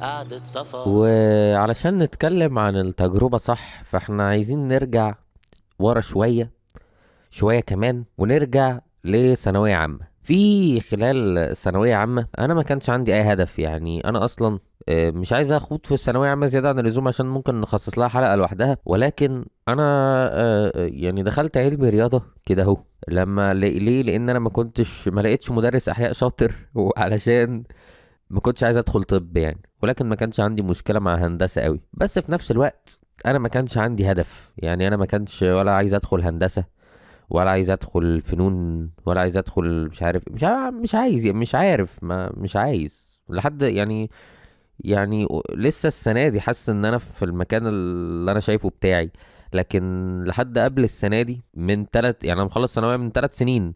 قعدة صفا. وعلشان نتكلم عن التجربة صح، فاحنا عايزين نرجع ورا شوية شوية كمان، ونرجع لثانوية عامة. في خلال ثانوية عامة أنا ما كانش عندي أي هدف، يعني أنا أصلا مش عايز أخوض في الثانوية عامة زيادة عن اللزوم عشان ممكن نخصص لها حلقة لوحدها. ولكن أنا يعني دخلت علم رياضة كده أهو. ليه؟ لأن أنا ما لقيتش مدرس أحياء شاطر وعلشان ما كنتش عايز ادخل طب يعني. ولكن ما كانش عندي مشكلة مع هندسة قوي، بس في نفس الوقت انا ما كانش عندي هدف. يعني انا ما كانش ولا عايز ادخل هندسة، ولا عايز ادخل فنون، ولا عايز ادخل مش عارف مش عايز، يعني مش عارف، ما مش عايز لحد يعني لسه السنة دي حاسس ان انا في المكان اللي انا شايفه بتاعي. لكن لحد قبل السنة دي من يعني انا مخلص ثانوية من 3 سنين.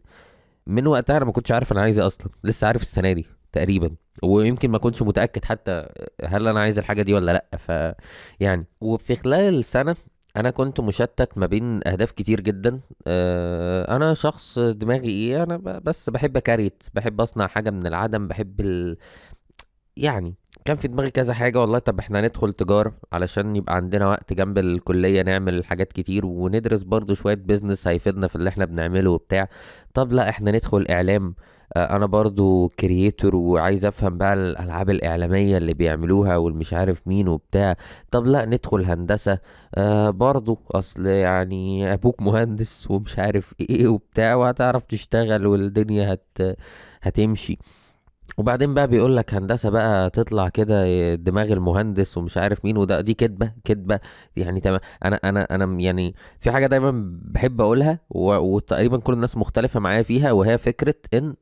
من وقتها انا ما كنتش عارف انا عايز ايه اصلا، لسه عارف السنه دي تقريبا. ويمكن ما كنتش متاكد حتى هل انا عايز الحاجه دي ولا لا. يعني وفي خلال السنه انا كنت مشتت ما بين اهداف كتير جدا. انا شخص دماغي ايه، انا بس بحب اكريت، بحب اصنع حاجه من العدم، بحب يعني كان في دماغي كذا حاجة والله. طب احنا ندخل تجارة علشان يبقى عندنا وقت جنب الكلية نعمل حاجات كتير، وندرس برضو شوية بيزنس هيفيدنا في اللي احنا بنعمله وبتاع. طب لا، احنا ندخل اعلام. انا برضو كرييتور وعايز افهم بقى الالعاب الاعلامية اللي بيعملوها والمش عارف مين وبتاع. طب لا، ندخل هندسة. برضو اصل يعني ابوك مهندس ومش عارف ايه وبتاع، وهتعرف تشتغل والدنيا هتمشي. وبعدين بقى بيقول لك هندسة بقى تطلع كده دماغ المهندس ومش عارف مين، وده دي كدبة كدبة. يعني تمام. انا يعني في حاجة دايما بحب اقولها وتقريبا كل الناس مختلفة معايا فيها، وهي فكرة ان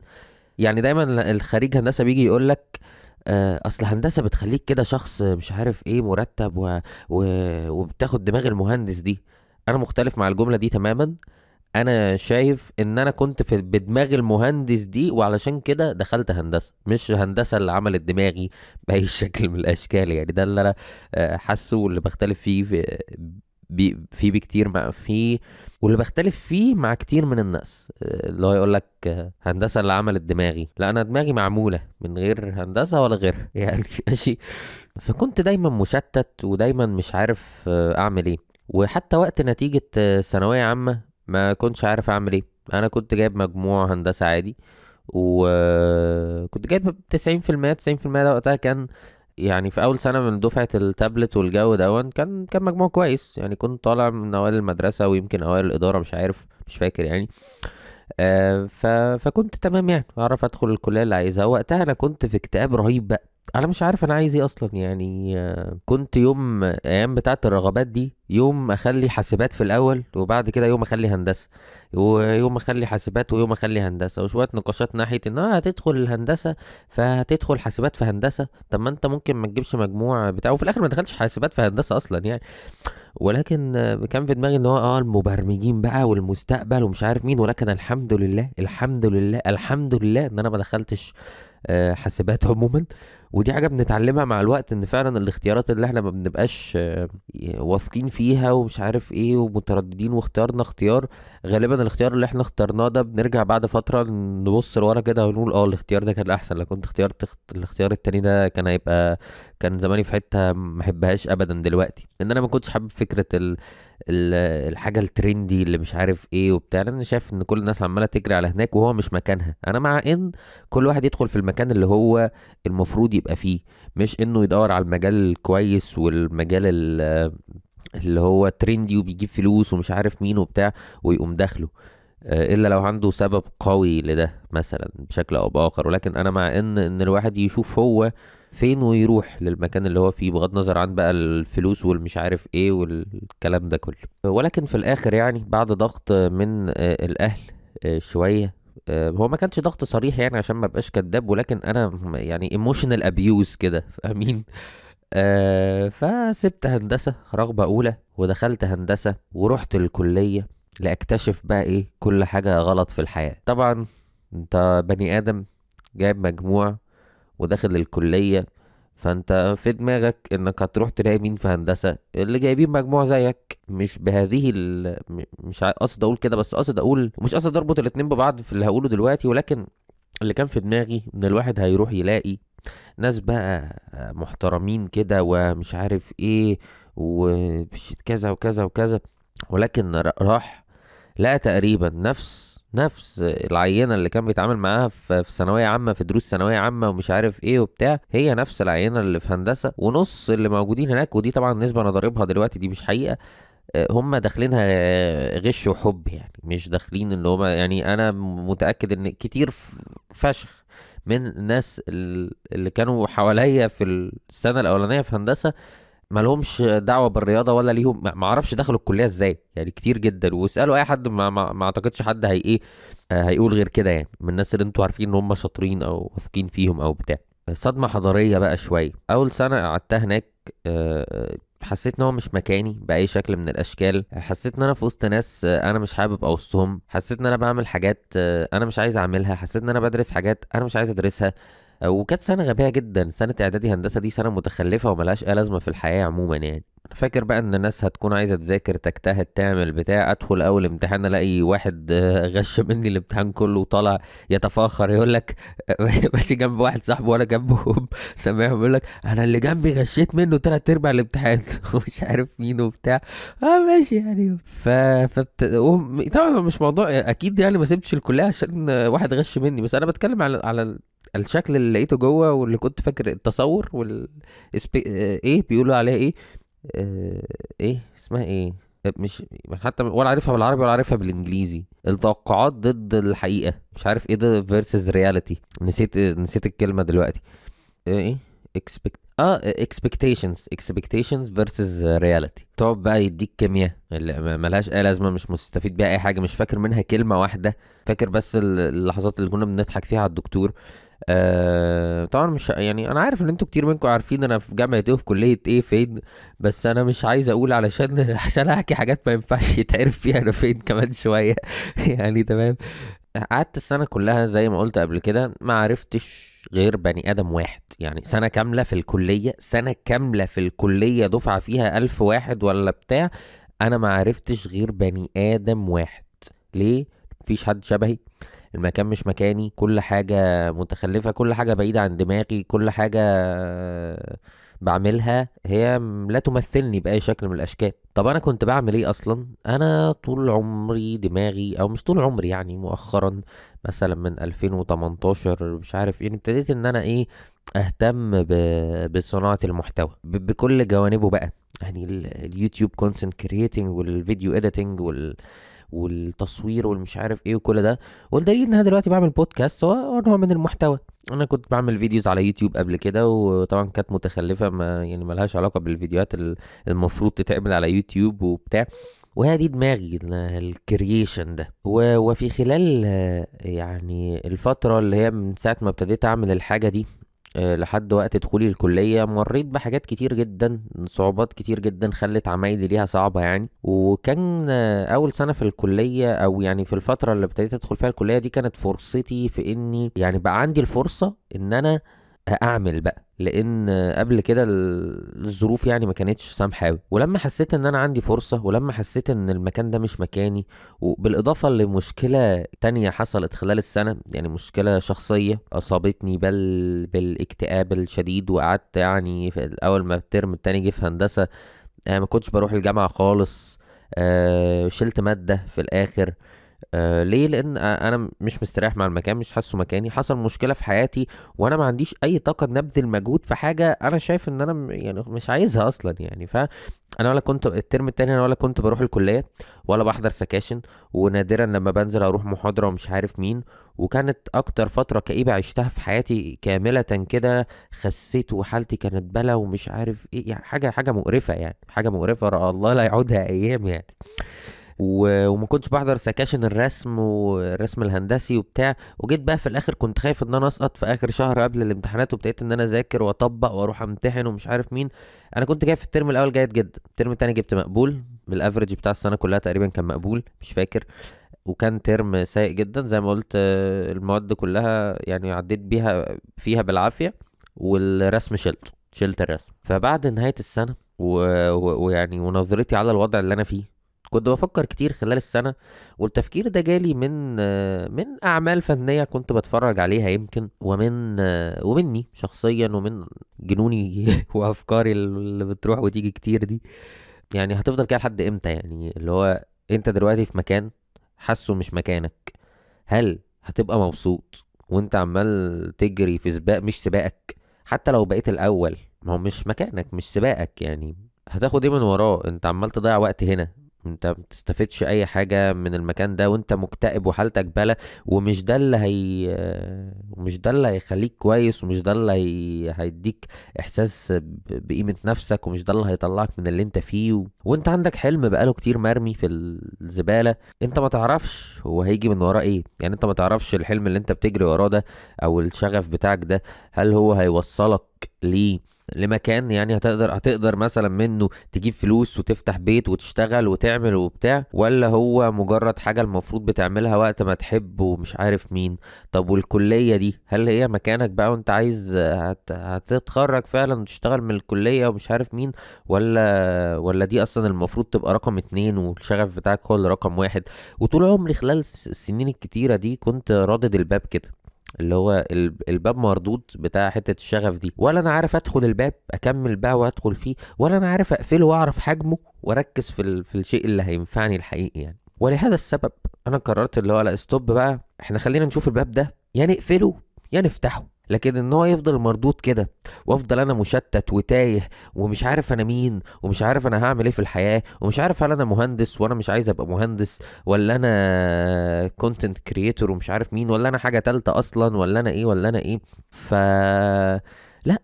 يعني دايما الخريج هندسة بيجي يقول لك اصل هندسة بتخليك كده شخص مش عارف ايه مرتب و... وبتاخد دماغ المهندس دي. انا مختلف مع الجملة دي تماما. انا شايف ان انا كنت في بدماغ المهندس دي، وعلشان كده دخلت هندسه، مش هندسه اللي عملت دماغي باي شكل من الاشكال. يعني ده اللي انا حاسه، واللي بختلف فيه فيه بكتير مع فيه، واللي بختلف فيه مع كتير من الناس اللي هو يقول لك هندسه اللي عملت دماغي. لا، انا دماغي معموله من غير هندسه ولا غيرها يعني ماشي. فكنت دايما مشتت ودايما مش عارف اعمل ايه. وحتى وقت نتيجة ثانوية عامة ما كنتش عارف اعمل ايه. انا كنت جايب مجموع هندسة عادي، وكنت جايب 90%. 90% ده وقتها كان يعني في اول سنة من دفعة التابلت والجو ده، كان مجموع كويس يعني. كنت طالع من اوائل المدرسة ويمكن اوائل الادارة، مش عارف، مش فاكر يعني. فكنت تمام يعني، اعرف ادخل الكليه اللي عايزها. وقتها انا كنت في اكتئاب رهيب بقى. انا مش عارف انا عايز ايه اصلا يعني. كنت يوم ايام بتاعه الرغبات دي، يوم اخلي حاسبات في الاول، وبعد كده يوم اخلي هندسه، ويوم اخلي حاسبات، ويوم اخلي هندسه، وشويه نقاشات ناحيه ان هتدخل الهندسه فهتدخل حاسبات في هندسه. طب ما انت ممكن ما تجيبش مجموع بتاعه، وفي الاخر ما دخلتش حاسبات في هندسه اصلا يعني. ولكن كان في دماغي ان هو المبرمجين بقى والمستقبل ومش عارف مين. ولكن الحمد لله الحمد لله الحمد لله ان انا ما دخلتش حاسبات عموما. ودي حاجة بنتعلمها مع الوقت، ان فعلا الاختيارات اللي احنا ما بنبقاش واثقين فيها ومش عارف ايه ومترددين واختيارنا اختيار، غالبا الاختيار اللي احنا اخترناه ده بنرجع بعد فترة نبص لورا كده ونقول الاختيار ده كان احسن. لو كنت اختيرت الاختيار التاني ده كان زماني في حتة ما احبهاش ابدا دلوقتي. ان انا ما كنتش حابب فكرة ال... الحاجة الترندي اللي مش عارف ايه وبتاع، لان انا شايف ان كل الناس عمالة تجري على هناك وهو مش مكانها. انا مع ان كل واحد يدخل في المكان اللي هو المفروض يبقى فيه، مش انه يدور على المجال الكويس والمجال اللي هو ترندي وبيجيب فلوس ومش عارف مين وبتاع ويقوم داخله، الا لو عنده سبب قوي لده مثلا بشكل او باخر. ولكن انا مع ان الواحد يشوف هو فين ويروح للمكان اللي هو فيه، بغض النظر عن بقى الفلوس والمش عارف ايه والكلام ده كله. ولكن في الاخر يعني بعد ضغط من الاهل شوية. هو ما كانش ضغط صريح يعني عشان ما بقاش كداب، ولكن انا يعني ايموشنال ابيوز كده فاهمين. فسبت هندسة رغبة اولى، ودخلت هندسة ورحت الكلية لاكتشف بقى ايه كل حاجة غلط في الحياة. طبعا انت بني ادم جايب مجموع وداخل الكلية، فانت في دماغك انك هتروح تلاقي مين في هندسة اللي جايبين مجموع زيك. مش بهذه مش قصد اقول كده، بس قصد اقول، مش قصد اربط الاتنين ببعض في اللي هقوله دلوقتي. ولكن اللي كان في دماغي ان الواحد هيروح يلاقي ناس بقى محترمين كده ومش عارف ايه وكذا وكذا وكذا. ولكن راح لقى تقريبا نفس العينة اللي كان بيتعامل معاها في ثانوية عامة، في دروس ثانوية عامة ومش عارف ايه وبتاع، هي نفس العينة اللي في هندسة، ونص اللي موجودين هناك، ودي طبعا نسبة انا ضاربها دلوقتي، دي مش حقيقة. هم داخلينها غش وحب، يعني مش داخلين اللي هم، يعني انا متأكد ان كتير فشخ من الناس اللي كانوا حواليا في السنة الأولانية في هندسة ما لهمش دعوه بالرياضه، ولا ليهم، ما اعرفش دخلوا الكليه ازاي، يعني كتير جدا. واسالوا اي حد، ما اعتقدش حد هي ايه هيقول غير كده، يعني من الناس اللي انتوا عارفين ان هم شاطرين او واثقين فيهم او بتاع. صدمه حضاريه بقى شويه. اول سنه قعدتها هناك حسيت ان هو مش مكاني باي شكل من الاشكال. حسيت ان انا في وسط ناس انا مش حابب اوسطهم. حسيت ان انا بعمل حاجات انا مش عايز اعملها. حسيت ان انا بدرس حاجات انا مش عايز ادرسها. وكانت سنة غبية جدا. سنة إعدادي هندسة دي سنة متخلفة وملهاش أي لازمة في الحياة عموما. يعني أنا فاكر بقى إن الناس هتكون عايزة تذاكر تجتهد تعمل بتاع، أدخل أول امتحان ألاقي واحد غش مني الامتحان كله وطالع يتفاخر يقول لك ماشي جنب واحد صاحبه وأنا جنبهم سامعهم يقول لك أنا اللي جنبي غشيت منه تلات أرباع الامتحان ومش عارف مين وبتاع. ماشي يعني. طبعا مش موضوع أكيد، يعني ما سبتش الكلية عشان واحد غش مني، بس أنا بتكلم على الشكل اللي لقيته جوه، واللي كنت فاكر التصور ايه بيقولوا عليها ايه، ايه اسمها ايه، مش حتى ولا عارفها بالعربي ولا عارفها بالانجليزي. التوقعات ضد الحقيقة، مش عارف ايه ده versus reality. نسيت الكلمة دلوقتي. ايه expect expectations versus reality. تقعد بقى يديك كيمياء اللي ملهاش اي لازمه، مش مستفيد بيها اي حاجه، مش فاكر منها كلمه واحده. فاكر بس اللحظات اللي كنا بنضحك فيها على الدكتور. طبعا مش، يعني انا عارف ان انتوا كتير منكم عارفين انا في جامعة ايه وفي كلية ايه فين، بس انا مش عايز اقول علشان عشان احكي حاجات ما ينفعش يتعرف فيها انا فين كمان شوية يعني تمام. قعدت السنة كلها زي ما قلت قبل كده ما عرفتش غير بني آدم واحد. يعني سنة كاملة في الكلية، سنة كاملة في الكلية دفعة فيها 1000 واحد ولا بتاع، أنا ما عرفتش غير بني آدم واحد. ليه؟ مفيش حد شبهي، المكان مش مكاني، كل حاجة متخلفة، كل حاجة بعيدة عن دماغي، كل حاجة بعملها هي لا تمثلني بأي شكل من الأشكال. طب أنا كنت بعمل إيه أصلا؟ أنا طول عمري دماغي، أو مش طول عمري، يعني مؤخرا مثلا من 2018 مش عارف يعني ابتديت إن أنا إيه أهتم بصناعة المحتوى بكل جوانبه بقى. يعني اليوتيوب كونتنت كرييتنج والفيديو اديتنج والتصوير والمش عارف ايه وكل ده. والدليل ان انا دلوقتي بعمل بودكاست هو نوع من المحتوى. انا كنت بعمل فيديوز على يوتيوب قبل كده، وطبعا كانت متخلفة، ما يعني ملهاش علاقة بالفيديوهات المفروض تتعمل على يوتيوب وبتاع. وهي دي دماغي الكرييشن ده. وفي خلال يعني الفترة اللي هي من ساعة ما ابتديت اعمل الحاجة دي لحد وقت دخولي الكلية، مريت بحاجات كتير جدا، صعوبات كتير جدا خلت عمايلي ليها صعبة يعني. وكان أول سنة في الكلية، أو يعني في الفترة اللي ابتديت أدخل فيها الكلية دي، كانت فرصتي في إني يعني بقى عندي الفرصة إن أنا اعمل بقى. لان قبل كده الظروف يعني ما كانتش سامحه قوي. ولما حسيت ان انا عندي فرصه، ولما حسيت ان المكان ده مش مكاني، وبالاضافه لمشكله تانية حصلت خلال السنه، يعني مشكله شخصيه اصابتني بالاكتئاب الشديد. وقعدت يعني في الاول ما الترم التاني جه في هندسه ما كنتش بروح الجامعه خالص. شلت ماده في الاخر. ليه؟ لان انا مش مستريح مع المكان، مش حاسه مكاني، حصل مشكله في حياتي، وانا ما عنديش اي طاقه نبذل مجهود في حاجه انا شايف ان انا يعني مش عايزها اصلا. يعني انا ولا كنت الترم التاني، انا ولا كنت بروح الكليه ولا بحضر سكاشن، ونادرا لما بنزل اروح محاضره ومش عارف مين. وكانت اكتر فتره كئيبه عشتها في حياتي كامله كده. خسيت وحالتي كانت بلا ومش عارف ايه، يعني حاجه مقرفه، يعني حاجه مقرفه الله لا يعودها ايام يعني. وما كنتش بحضر سكاشن الرسم والرسم الهندسي وبتاع. وجيت بقى في الاخر كنت خايف ان انا اسقط في اخر شهر قبل الامتحانات، وابتديت ان انا اذاكر واطبق واروح امتحن ومش عارف مين. انا كنت جاي في الترم الاول جيد جدا، الترم التاني جبت مقبول، بالافرج بتاع السنه كلها تقريبا كان مقبول، مش فاكر. وكان ترم سيء جدا زي ما قلت. المواد كلها يعني عديت بيها فيها بالعافيه. والرسم شلت الرسم. فبعد نهايه السنه ويعني ونظرتي على الوضع اللي انا فيه، كنت بفكر كتير خلال السنة، والتفكير ده جالي من أعمال فنية كنت بتفرج عليها يمكن، ومني شخصيا، ومن جنوني وأفكاري اللي بتروح وتيجي كتير دي. يعني هتفضل كده لحد امتى؟ يعني اللي هو انت دلوقتي في مكان حاسه مش مكانك، هل هتبقى مبسوط وانت عمال تجري في سباق مش سباقك؟ حتى لو بقيت الاول، ما هو مش مكانك، مش سباقك يعني. هتاخد ايه من وراه؟ انت عمال تضيع وقت هنا، انت ما بتستفدش اي حاجة من المكان ده، وانت مكتئب وحالتك بلا. ومش ده اللي هيخليك كويس، ومش ده اللي هيديك احساس بقيمة نفسك، ومش ده اللي هيطلعك من اللي انت فيه وانت عندك حلم بقاله كتير مرمي في الزبالة. انت ما تعرفش هو هيجي من وراه ايه. يعني انت ما تعرفش الحلم اللي انت بتجري وراه ده، او الشغف بتاعك ده، هل هو هيوصلك لمكان يعني هتقدر مثلا منه تجيب فلوس وتفتح بيت وتشتغل وتعمل وبتاع، ولا هو مجرد حاجة المفروض بتعملها وقت ما تحب ومش عارف مين؟ طب والكلية دي هل هي مكانك بقى وانت عايز هتتخرج فعلا وتشتغل من الكلية ومش عارف مين، ولا دي اصلا المفروض تبقى رقم اتنين والشغف بتاعك هو اللي رقم واحد؟ وطول عمري خلال السنين الكتيرة دي كنت رادد الباب كده، اللي هو الباب مردود بتاع حتة الشغف دي، ولا انا عارف ادخل الباب اكمل بقى وادخل فيه، ولا انا عارف اقفله واعرف حجمه واركز في الشيء اللي هينفعني الحقيقي يعني. ولهذا السبب انا قررت اللي هو لا، ستوب بقى، احنا خلينا نشوف الباب ده يا نقفله يا نفتحه. لكن ان هو يفضل مردود كده، وافضل انا مشتت وتايه ومش عارف انا مين، ومش عارف انا هعمل ايه في الحياة، ومش عارف هل انا مهندس وانا مش عايز ابقى مهندس، ولا انا كونتنت كريتور ومش عارف مين، ولا انا حاجة تالتة اصلا، ولا انا ايه. ف لا،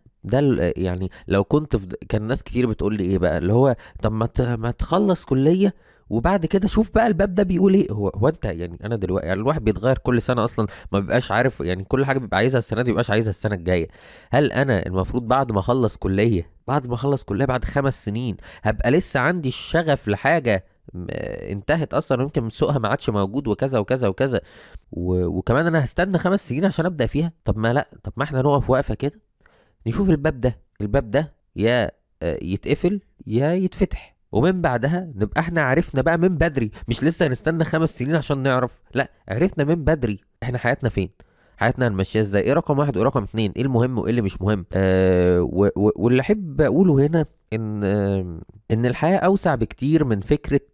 يعني لو كنت كان ناس كتير بتقول لي ايه بقى اللي هو، طب ما تخلص كلية وبعد كده شوف بقى الباب ده بيقول ايه. هو انت يعني، انا دلوقتي يعني الواحد بيتغير كل سنة اصلا، ما بيبقاش عارف يعني كل حاجة بيبقى عايزها السنة دي مبيبقاش عايزها السنة الجاية. هل انا المفروض بعد ما اخلص كلية بعد 5 سنين هبقى لسه عندي الشغف لحاجة انتهت اصلا، ويمكن من سوقها ما عادش موجود وكذا وكذا وكذا، وكمان انا هستنى 5 سنين عشان ابدا فيها؟ طب ما لا، طب ما احنا نقف وقفه كده، نشوف الباب ده يا يتقفل يا يتفتح، ومن بعدها نبقى احنا عرفنا بقى من بدري، مش لسه هنستنى 5 سنين عشان نعرف، لا عرفنا من بدري احنا حياتنا فين، حياتنا هنمشيها ازاي، ايه رقم واحد وايه رقم اتنين، ايه المهم وايه اللي مش مهم. واللي احب اقوله هنا ان الحياة اوسع بكتير من فكرة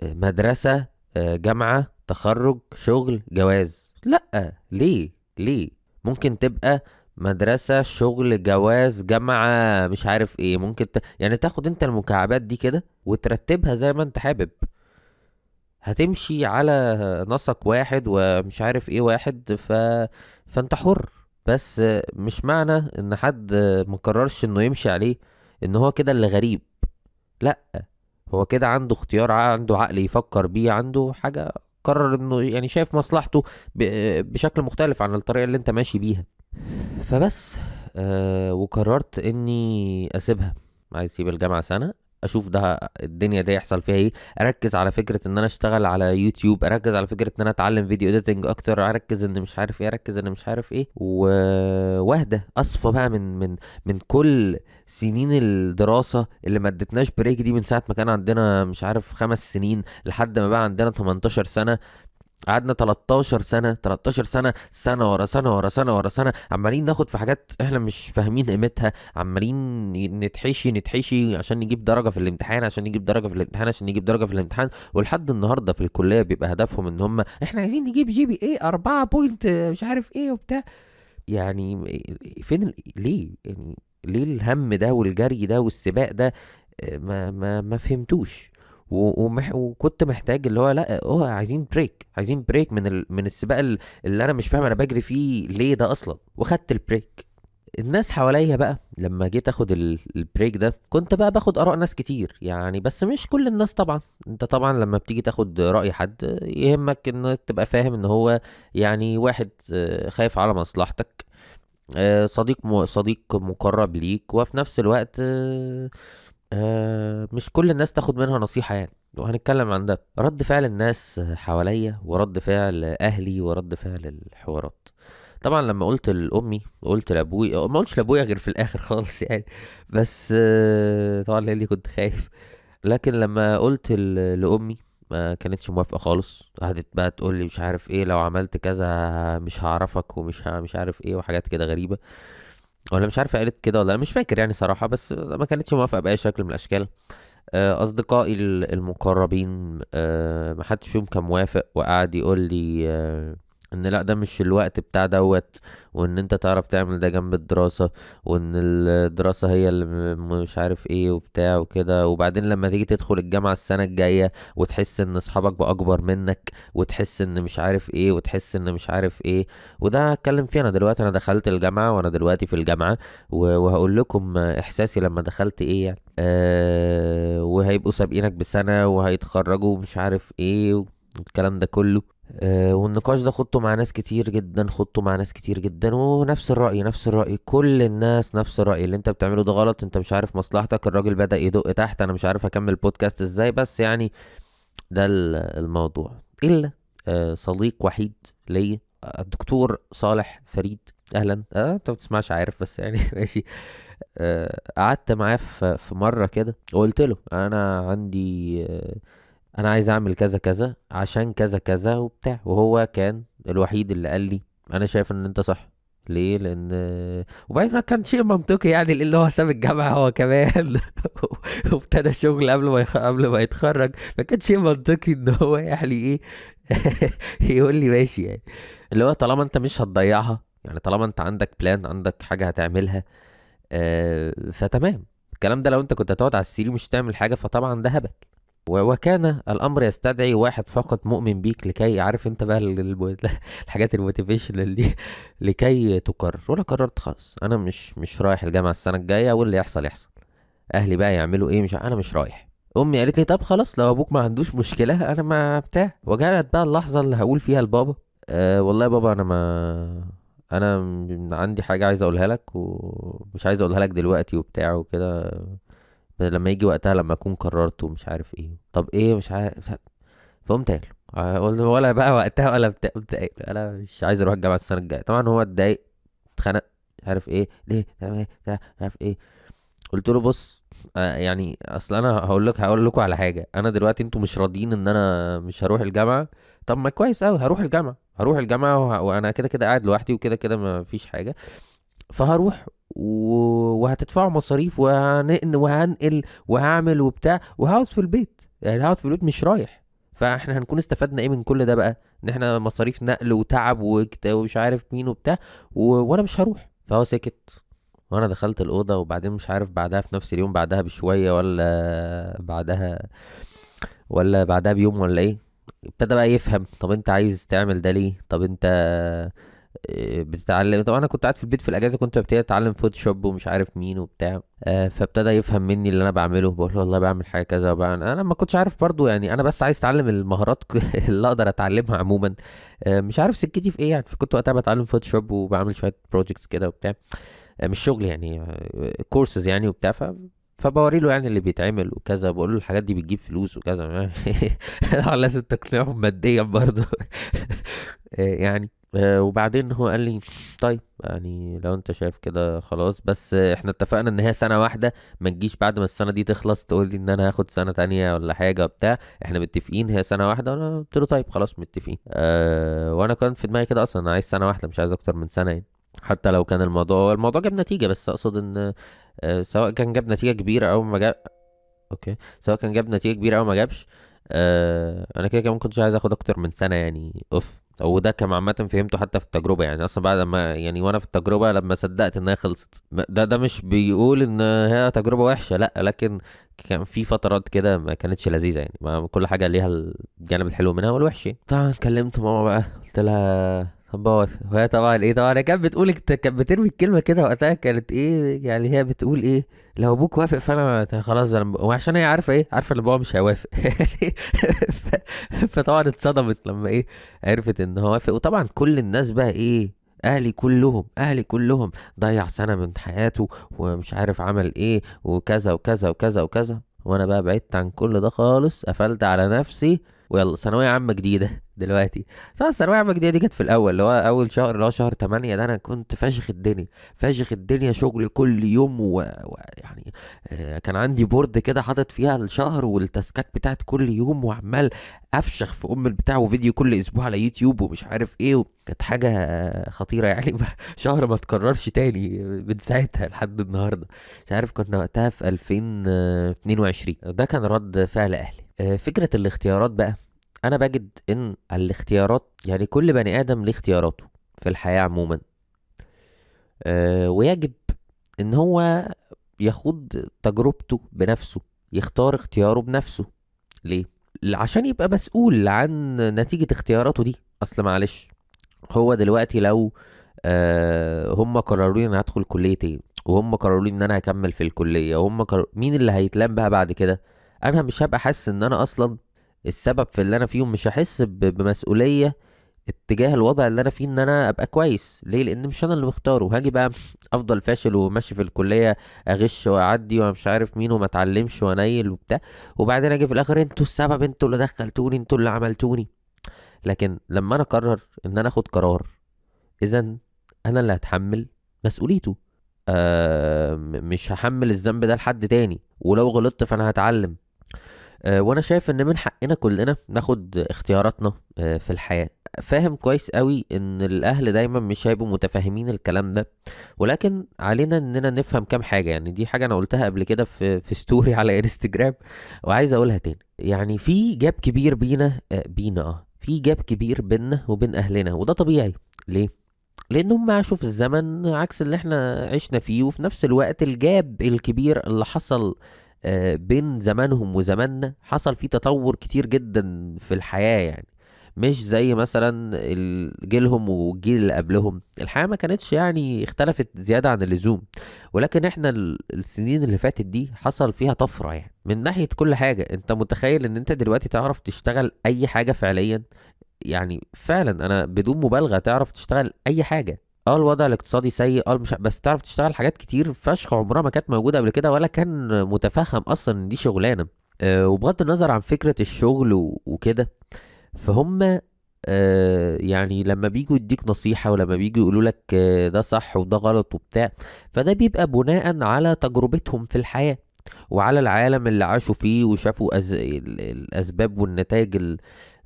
مدرسة، جامعة، تخرج، شغل، جواز. لا، ليه ممكن تبقى مدرسة، شغل، جواز، جامعة، مش عارف ايه، ممكن يعني تاخد انت المكعبات دي كده وترتبها زي ما انت حابب، هتمشي على نسق واحد ومش عارف ايه واحد. فانت حر. بس مش معنى ان حد مقررش انه يمشي عليه ان هو كده اللي غريب. لا، هو كده عنده اختيار، عنده عقل يفكر بيه، عنده حاجة قرر انه يعني شايف مصلحته بشكل مختلف عن الطريقة اللي انت ماشي بيها. فبس وقررت اني اسيبها، عايز اسيب الجامعة سنة، اشوف ده الدنيا دي يحصل فيها ايه، اركز على فكرة ان انا اشتغل على يوتيوب، اركز على فكرة ان انا اتعلم فيديو اديتنج اكتر، اركز ان مش عارف ايه، اركز ان مش عارف ايه واهدى اصفى بقى من كل سنين الدراسة اللي ما ادتناش بريك دي، من ساعة ما كان عندنا مش عارف 5 سنين لحد ما بقى عندنا 18 سنة. قعدنا 13 سنة 13 سنة، سنة ورا سنة ورا سنة ورا سنة، عمالين ناخد في حاجات احنا مش فاهمين قيمتها، عمالين نتحشي عشان نجيب درجة في الامتحان، عشان نجيب درجة في الامتحان، عشان نجيب درجة في الامتحان. ولحد النهاردة في الكلية بيبقى هدفهم ان هم احنا عايزين نجيب GPA 4 بوينت مش عارف ايه وبتاع. يعني ليه يعني؟ ليه الهم ده والجري ده والسباق ده؟ ما فهمتوش. وكنت محتاج اللي هو لا، عايزين بريك من السباق اللي انا مش فاهم انا بجري فيه ليه ده اصلا. وخدت البريك. الناس حواليا بقى لما جيت اخد البريك ده كنت بقى باخد اراء ناس كتير يعني، بس مش كل الناس طبعا. انت طبعا لما بتيجي تاخد رأي حد يهمك ان تبقى فاهم ان هو يعني واحد خايف على مصلحتك، صديق مقرب ليك، وفي نفس الوقت مش كل الناس تاخد منها نصيحة يعني. وهنتكلم عن ده، رد فعل الناس حواليا، ورد فعل اهلي، ورد فعل الحوارات. طبعا لما قلت لامي قلت لابوي، ما قلتش لابويا غير في الاخر خالص يعني. بس طبعا لاني كنت خايف. لكن لما قلت لامي ما كانتش موافقة خالص، قعدت بقى تقول لي مش عارف ايه، لو عملت كذا مش هعرفك، ومش مش عارف ايه، وحاجات كده غريبة. ولا مش عارف قالت كده ولا لا، مش فاكر يعني صراحة، بس ما كانتش موافقة بأي شكل من الأشكال. أصدقائي المقربين ما حدش فيهم كان موافق، وقعد يقول لي ان لا ده مش الوقت بتاع دوت، وان انت تعرف تعمل ده جنب الدراسة، وان الدراسة هي اللي مش عارف ايه وبتاع وكده. وبعدين لما تيجي تدخل الجامعة السنة الجاية وتحس ان اصحابك بقى اكبر منك، وتحس ان مش عارف ايه، وتحس ان مش عارف ايه. وده هتكلم فيه. انا دلوقتي انا دخلت الجامعة، وانا دلوقتي في الجامعة، وهقول لكم احساسي لما دخلت ايه يعني. وهيبقوا سابقينك بسنة وهيتخرجوا مش عارف ايه، والكلام ده كله. والنقاش ده خدته مع ناس كتير جدا، خدته مع ناس كتير جدا، ونفس الرأي، نفس الرأي، كل الناس نفس الرأي. اللي انت بتعمله ده غلط، انت مش عارف مصلحتك. الراجل بدأ يدق تحت، انا مش عارف اكمل بودكاست ازاي، بس يعني ده الموضوع. الا صديق وحيد ليا، الدكتور صالح فريد. اهلا. انت ما بتسمعش عارف، بس يعني ماشي. قعدت معاه في مره كده، وقلت له انا عندي انا عايز اعمل كذا كذا عشان كذا كذا وبتاع. وهو كان الوحيد اللي قال لي انا شايف ان انت صح. ليه؟ لان وبعدين ما كان شيء منطقي يعني، لان هو ساب الجامعه هو كمان وابتدى شغل قبل ما يتخرج. فكان شيء منطقي ان هو يعني ايه يقول لي ماشي يعني. اللي هو طالما انت مش هتضيعها يعني، طالما انت عندك بلان، عندك حاجه هتعملها، فتمام. الكلام ده لو انت كنت هتقعد على السرير مش تعمل حاجه، فطبعا ده هبل. وكان الامر يستدعي واحد فقط مؤمن بيك، لكي عارف انت بقى الحاجات الموتيفيشنال دي، لكي تقرر. وانا قررت خلاص، انا مش رايح الجامعه السنه الجايه، واللي يحصل يحصل. اهلي بقى يعملوا ايه، مش انا مش رايح. امي قالت لي طب خلاص، لو ابوك ما عندوش مشكله انا ما بتاع. وجاءت بقى اللحظه اللي هقول فيها لبابا والله يا بابا، انا عندي حاجه عايز اقولها لك، ومش عايز اقولها لك دلوقتي وبتاع وكده، لما يجي وقتها، لما اكون قررت ومش عارف ايه. طب ايه مش عارف. فقمت قايل قلت ولا بقى وقتها ولا بتاع، قمت قايل انا مش عايز اروح الجامعه السنه الجايه. طبعا هو اتضايق، اتخنق، مش عارف ايه ليه تعمل ايه بتاع، مش عارف ايه. قلت له بص يعني اصل انا هقول لكم على حاجه. انا دلوقتي انتوا مش راضيين ان انا مش هروح الجامعه. طب ما كويس قوي، هروح الجامعه، وانا كده كده قاعد لوحدي، وكده كده ما فيش حاجه. فهروح وهتدفعوا مصاريف، وهنقل وهعمل وبتاع، وهقعد في البيت. يعني هقعد في البيت مش رايح. فاحنا هنكون استفدنا ايه من كل ده بقى؟ ان احنا مصاريف نقل وتعب ومش عارف مين وبتاع، وانا مش هروح. فهو سكت. وانا دخلت الاوضه، وبعدين مش عارف بعدها في نفس اليوم، بعدها بشويه، ولا بعدها بيوم ولا ايه، ابتدى بقى يفهم. طب انت عايز تعمل ده ليه؟ طب انت بتتعلم. طبعا انا كنت قاعد في البيت في الاجازه، كنت ببتدي اتعلم فوتوشوب ومش عارف مين وبتاع. فابتدى يفهم مني اللي انا بعمله. بقول له والله بعمل حاجه كذا، وبعمل. انا ما كنتش عارف برضو يعني، انا بس عايز اتعلم المهارات اللي اقدر اتعلمها عموما. مش عارف سكتي في ايه يعني. فكنت وقتها بتعلم فوتوشوب، وبعمل شويه بروجكتس كده وبتاع. مش شغل يعني، كورسز يعني وبتاع. فبوري له يعني اللي بيتعمل وكذا، بقول له الحاجات دي بتجيب فلوس وكذا. طبعا لازم تقنعهم ماديا برضه. يعني وبعدين هو قال لي طيب يعني لو انت شايف كده خلاص، بس احنا اتفقنا ان هي سنة واحدة. ما تجيش بعد ما السنة دي تخلص تقول لي ان انا هاخد سنة تانية ولا حاجة بتاع. احنا متفقين هي سنة واحدة. وانا قلت له طيب خلاص متفقين. وانا كان في دماغي كده اصلا، انا عايز سنة واحدة، مش عايز اكتر من سنة يعني. حتى لو كان الموضوع جاب نتيجة، بس اقصد ان سواء كان جاب نتيجة كبيرة او ما جاب. اوكي. سواء كان جاب نتيجة كبيرة او ما جابش، انا كده كده ما كنتش عايز اخد اكتر من سنة يعني. اوف. وده كان عامة فهمته حتى في التجربة يعني. اصلا بعد ما يعني، وانا في التجربة لما صدقت انها خلصت، ده مش بيقول ان هي تجربة وحشة، لا، لكن كان في فترات كده ما كانتش لذيذة يعني. ما كل حاجة ليها الجانب الحلو منها والوحش يعني. طبعا كلمت ماما بقى، قلت لها طب بوافق. وهي طبعا ايه، طبعا هي كانت بتقول، كانت بترمي الكلمة كده وقتها. كانت ايه يعني، هي بتقول ايه، لو ابوك وافق فانا خلاص. وعشان هي عارفه ايه، عارفه ان بابا مش هيوافق. ف- فطبعا اتصدمت لما ايه، عرفت ان هو وافق. وطبعا كل الناس بقى ايه، اهلي كلهم ضيع سنه من حياته، ومش عارف عمل ايه وكذا وكذا وكذا وكذا. وانا بقى بعدت عن كل ده خالص، قفلت على نفسي، ويلا ثانويه عامه جديده دلوقتي. طبعا الثانويه عامه جديده دي كانت في الاول، اللي هو اول شهر، اللي هو شهر 8 ده، انا كنت فاشخ الدنيا، فاشخ الدنيا شغل كل يوم يعني كان عندي بورد كده حاطط فيها الشهر والتاسكات بتاعت كل يوم، وعمال افشخ في البتاع، وفيديو كل اسبوع على يوتيوب ومش عارف ايه. كانت حاجه خطيره يعني. شهر ما تكررش تاني من ساعتها لحد النهارده. مش عارف، كنا وقتها في 2022. ده كان رد فعل اهلي. فكره الاختيارات بقى، انا بجد ان الاختيارات، يعني كل بني ادم ليه اختياراته في الحياه عموما، ويجب ان هو يخوض تجربته بنفسه، يختار اختياره بنفسه. ليه؟ عشان يبقى مسؤول عن نتيجة اختياراته دي. اصل معلش، هو دلوقتي لو هم قرروا لي انا هدخل كلية ايه، وهم قرروا لي ان انا هكمل في الكلية، مين اللي هيتلام بقى بعد كده؟ انا مش هبقى حاسس ان انا اصلا السبب في اللي انا فيه، مش هحس بمسؤولية اتجاه الوضع اللي انا فيه ان انا ابقى كويس. ليه؟ لان مش انا اللي مختاره. هاجي بقى افضل فاشل وماشي في الكليه، اغش واعدي ومش عارف مين، وما اتعلمش وانيل وبتاع، وبعدين اجي في الاخر انتوا السبب، انتوا اللي دخلتوني، انتوا اللي عملتوني. لكن لما انا اقرر ان انا اخد قرار، اذا انا اللي هتحمل مسؤوليته. مش هحمل الذنب ده لحد تاني، ولو غلطت فانا هتعلم. وانا شايف ان من حقنا كلنا ناخد اختياراتنا في الحياة. فاهم كويس قوي ان الاهل دايما مش هيبقوا متفاهمين الكلام ده، ولكن علينا اننا نفهم كام حاجة. يعني دي حاجة انا قلتها قبل كده في ستوري على انستجرام، وعايز اقولها تاني. يعني في جاب كبير بينا في جاب كبير بيننا وبين اهلنا، وده طبيعي. ليه؟ لان هم عاشوا في الزمن عكس اللي احنا عشنا فيه، وفي نفس الوقت الجاب الكبير اللي حصل بين زمانهم وزماننا، حصل فيه تطور كتير جدا في الحياة. يعني مش زي مثلا جيلهم والجيل اللي قبلهم، الحياة ما كانتش يعني اختلفت زيادة عن اللزوم. ولكن احنا السنين اللي فاتت دي حصل فيها طفرة، يعني من ناحية كل حاجة. انت متخيل ان انت دلوقتي تعرف تشتغل اي حاجة فعليا؟ يعني فعلا انا بدون مبالغه تعرف تشتغل اي حاجه. اه الوضع الاقتصادي سيء، مش بس تعرف تشتغل حاجات كتير فشخ عمرها ما كانت موجوده قبل كده، ولا كان متفهم اصلا ان دي شغلانه. وبغض النظر عن فكره الشغل وكده، فهم يعني لما بيجوا يديك نصيحه، ولما بيجوا يقولوا لك ده صح وده غلط وبتاع، فده بيبقى بناء على تجربتهم في الحياه، وعلى العالم اللي عاشوا فيه، وشافوا الأسباب والنتائج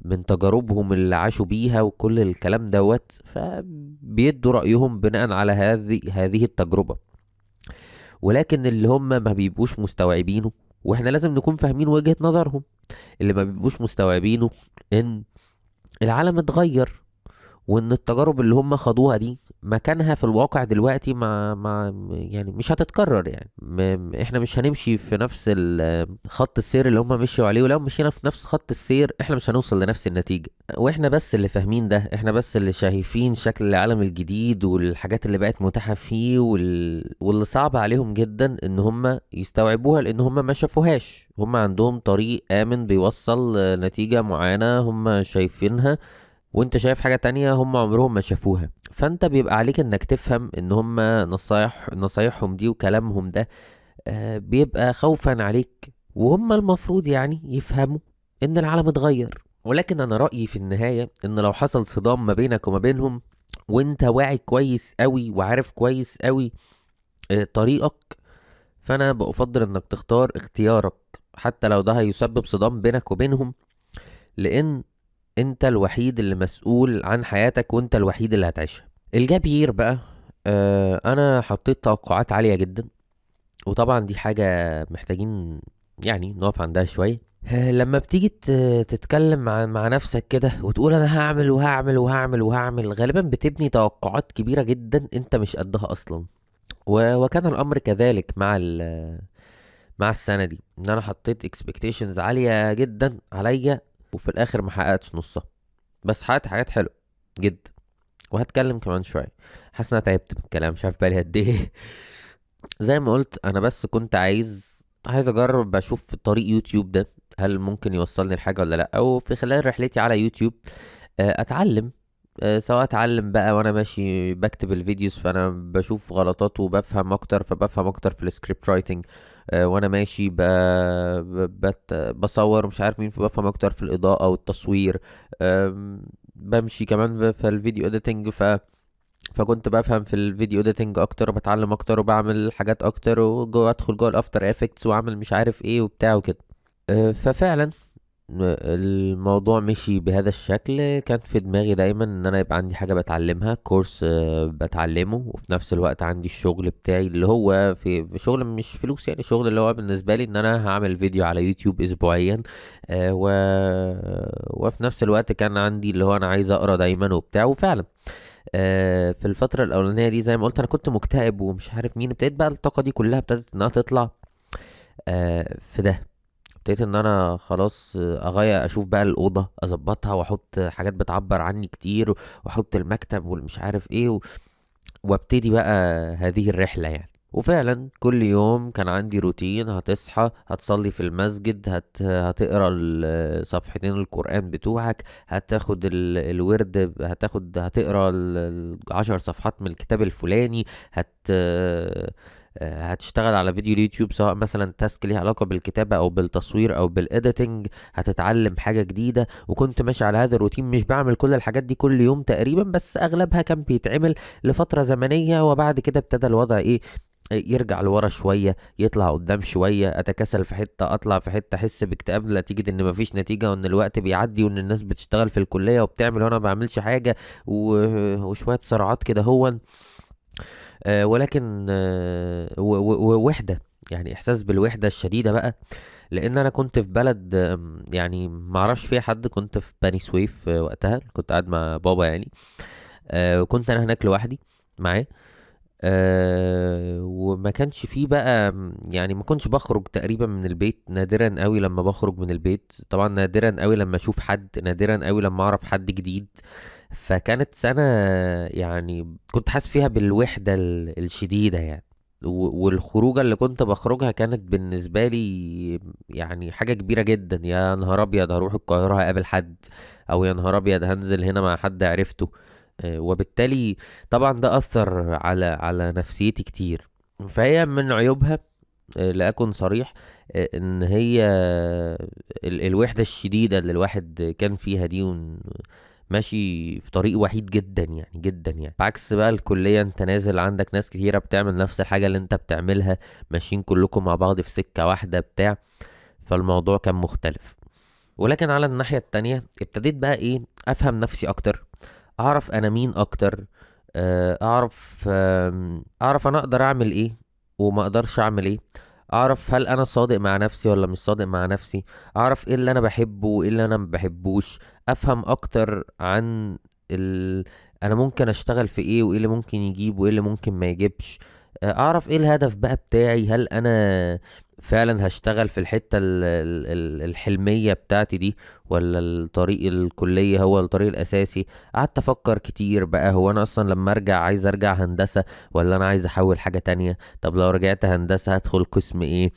من تجاربهم اللي عاشوا بيها وكل الكلام دوت، فبيدوا رأيهم بناء على هذه التجربة. ولكن اللي هم ما بيبقوش مستوعبينه، واحنا لازم نكون فاهمين وجهة نظرهم، اللي ما بيبقوش مستوعبينه ان العالم اتغير، وان التجارب اللي هم خدوها دي مكانها في الواقع دلوقتي يعني مش هتتكرر. يعني احنا مش هنمشي في نفس خط السير اللي هم مشوا عليه، ولو مشينا في نفس خط السير احنا مش هنوصل لنفس النتيجة. واحنا بس اللي فاهمين ده، احنا بس اللي شايفين شكل العالم الجديد والحاجات اللي بقت متاحة فيه واللي صعب عليهم جدا ان هم يستوعبوها، لان هم ما شافوهاش. هم عندهم طريق آمن بيوصل نتيجة معينة هم شايفينها، وانت شايف حاجة تانية هم عمرهم ما شافوها. فانت بيبقى عليك انك تفهم ان هم نصايحهم دي وكلامهم ده بيبقى خوفا عليك، وهم المفروض يعني يفهموا ان العالم اتغير. ولكن انا رأيي في النهاية ان لو حصل صدام ما بينك وما بينهم، وانت واعي كويس قوي وعارف كويس قوي طريقك، فانا بفضل انك تختار اختيارك حتى لو ده هيسبب صدام بينك وبينهم، لان انت الوحيد اللي مسؤول عن حياتك، وانت الوحيد اللي هتعيشها. الجابير بقى، انا حطيت توقعات عالية جدا، وطبعا دي حاجة محتاجين يعني نقف عندها شوية. لما بتيجي تتكلم مع نفسك كده وتقول انا هعمل وهعمل وهعمل وهعمل، غالبا بتبني توقعات كبيرة جدا انت مش قدها اصلا. وكان الامر كذلك مع السنة دي، ان انا حطيت expectations عالية جدا عليا، وفي الاخر ما حققتش نصها. بس حققت حاجات حلوه جدا، وهتكلم كمان شويه. حاسس ان انا تعبت من الكلام، مش عارف بالي قد ايه. زي ما قلت، انا بس كنت عايز اجرب اشوف في طريق يوتيوب ده هل ممكن يوصلني لحاجه ولا لا، او في خلال رحلتي على يوتيوب اتعلم. سواء اتعلم بقى وانا ماشي بكتب الفيديوز، فانا بشوف غلطات وبفهم اكتر، فبفهم اكتر في السكريبت رايتنج. وانا ماشي بصور مش عارف مين، فبفهم اكتر في الاضاءة والتصوير. بمشي كمان في الفيديو اديتنج، فكنت بفهم في الفيديو اديتنج اكتر، وبتعلم اكتر، وبعمل حاجات اكتر، وجو ادخل جوه الافتر افكتس واعمل مش عارف ايه وبتاع وكده. ففعلا الموضوع مشي بهذا الشكل. كان في دماغي دايما ان انا يبقى عندي حاجة بتعلمها، كورس بتعلمه، وفي نفس الوقت عندي الشغل بتاعي اللي هو في شغل مش فلوس، يعني شغل اللي هو بالنسبة لي ان انا هعمل فيديو على يوتيوب اسبوعيا. آه، و... وفي نفس الوقت كان عندي اللي هو انا عايز اقرا دايما وبتاع. وفعلا في الفترة الأولانية دي زي ما قلت أنا كنت مكتئب ومش عارف مين، ابتديت بقى الطاقة دي كلها ابتدت إنها تطلع في ده. ابتديت إن أنا خلاص أغير، أشوف بقى الأوضة أظبطها وأحط حاجات بتعبر عني كتير، وأحط المكتب والمش عارف إيه وابتدي بقى هذه الرحلة يعني. وفعلا كل يوم كان عندي روتين: هتصحى، هتصلي في المسجد، هتقرا صفحتين القرآن بتوعك، هتاخد الورد، هتقرا 10 صفحات من الكتاب الفلاني، هت هتشتغل على فيديو اليوتيوب، سواء مثلا تاسك ليها علاقة بالكتابة او بالتصوير او بالإيديتنج، هتتعلم حاجة جديدة. وكنت ماشي على هذا الروتين، مش بعمل كل الحاجات دي كل يوم تقريبا، بس اغلبها كان بيتعمل لفترة زمنية. وبعد كده ابتدى الوضع ايه، يرجع لورا شوية، يطلع قدام شوية، اتكاسل في حتة، اطلع في حتة، احس باكتئاب نتيجة ان مفيش نتيجة، وان الوقت بيعدي، وان الناس بتشتغل في الكلية وبتعمل وانا ما بعملش حاجة، وشوية صراعات كده هو. ولكن ووحدة، يعني احساس بالوحدة الشديدة بقى. لان انا كنت في بلد يعني ما اعرفش فيها حد. كنت في بني سويف وقتها، كنت قاعد مع بابا يعني. وكنت انا هناك لوحدي معاه. وما كانش فيه بقى يعني ما كنتش بخرج تقريبا من البيت، نادرا قوي لما بخرج من البيت، طبعا نادرا قوي لما اشوف حد، نادرا قوي لما اعرف حد جديد. فكانت سنة يعني كنت حاسس فيها بالوحدة الشديدة يعني. والخروجة اللي كنت بخرجها كانت بالنسبة لي يعني حاجة كبيرة جدا. يا نهار أبيض هروح القاهرة هقابل حد، أو يا نهار أبيض هنزل هنا مع حد عرفته. وبالتالي طبعا ده أثر على نفسيتي كتير. فهي من عيوبها، لأكن صريح، إن هي الوحدة الشديدة اللي الواحد كان فيها دي، ماشي في طريق وحيد جدا يعني، جدا يعني. بعكس بقى الكلية، انت نازل عندك ناس كتيرة بتعمل نفس الحاجة اللي انت بتعملها، ماشيين كلكم مع بعض في سكة واحدة بتاع. فالموضوع كان مختلف. ولكن على الناحية التانية ابتديت بقى ايه، افهم نفسي اكتر، اعرف انا مين اكتر، اعرف انا اقدر اعمل ايه وما اقدرش اعمل ايه، اعرف هل انا صادق مع نفسي ولا مش صادق مع نفسي، اعرف ايه اللي انا بحبه وايه اللي انا ما بحبوش، افهم اكتر عن ال... انا ممكن اشتغل في ايه، وايه اللي ممكن يجيب وايه اللي ممكن ما يجيبش. اعرف ايه الهدف بقى بتاعي، هل انا فعلا هشتغل في الحتة الحلمية بتاعتي دي، ولا الطريق الكلية هو الطريق الأساسي. قعدت أفكر كتير بقى، هو أنا أصلا لما أرجع عايز أرجع هندسة، ولا أنا عايز أحول حاجة تانية؟ طب لو رجعت هندسة هدخل قسم إيه؟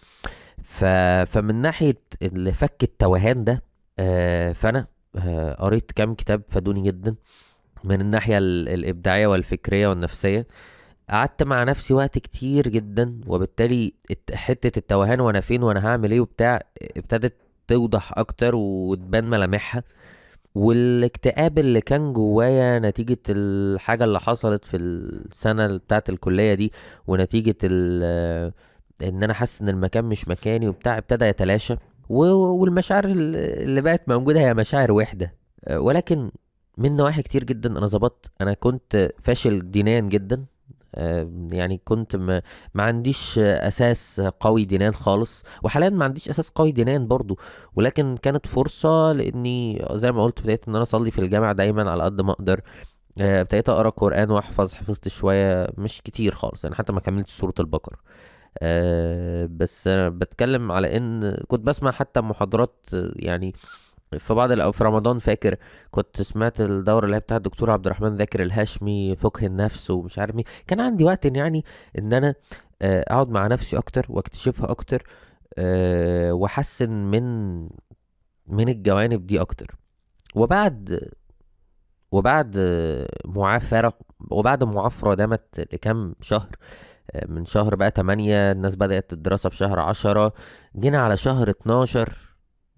ف... فمن ناحية اللي فك التوهان ده، فأنا قريت كام كتاب فادوني جدا من الناحية الإبداعية والفكرية والنفسية. قعدت مع نفسي وقت كتير جدا، وبالتالي حتة التوهان وانا فين وانا هعمل ايه وبتاع ابتدت توضح اكتر وتبان ملامحها. والاكتئاب اللي كان جوايا نتيجة الحاجة اللي حصلت في السنة بتاعة الكلية دي، ونتيجة ان انا حاسس ان المكان مش مكاني وبتاع، ابتدى يتلاشى. والمشاعر اللي بقت موجودة هي مشاعر وحدة. ولكن من نواحي كتير جدا انا ظبطت. انا كنت فاشل دينيا جدا، يعني كنت ما عنديش اساس قوي دينيا خالص، وحاليا ما عنديش اساس قوي دينيا برضو. ولكن كانت فرصة، لاني زي ما قلت بدأت ان انا اصلي في الجامع دايما على قد ما اقدر. ابتديت اقرا قرآن واحفظ، حفظت شوية مش كتير خالص يعني، حتى ما كملتش سورة البقرة. بس أنا بتكلم على ان كنت بسمع حتى محاضرات يعني في بعض او في رمضان فاكر كنت سمعت الدورة اللي هي بتاعت الدكتور عبد الرحمن ذاكر الهاشمي، فقه النفس ومش عارف مين. كان عندي وقت إن يعني ان انا اقعد مع نفسي اكتر واكتشفها اكتر، واحسن من الجوانب دي اكتر. وبعد معافرة، وبعد معافرة دامت لكام شهر، من شهر بقى 8 الناس بدأت الدراسة في شهر 10. جينا على شهر 12،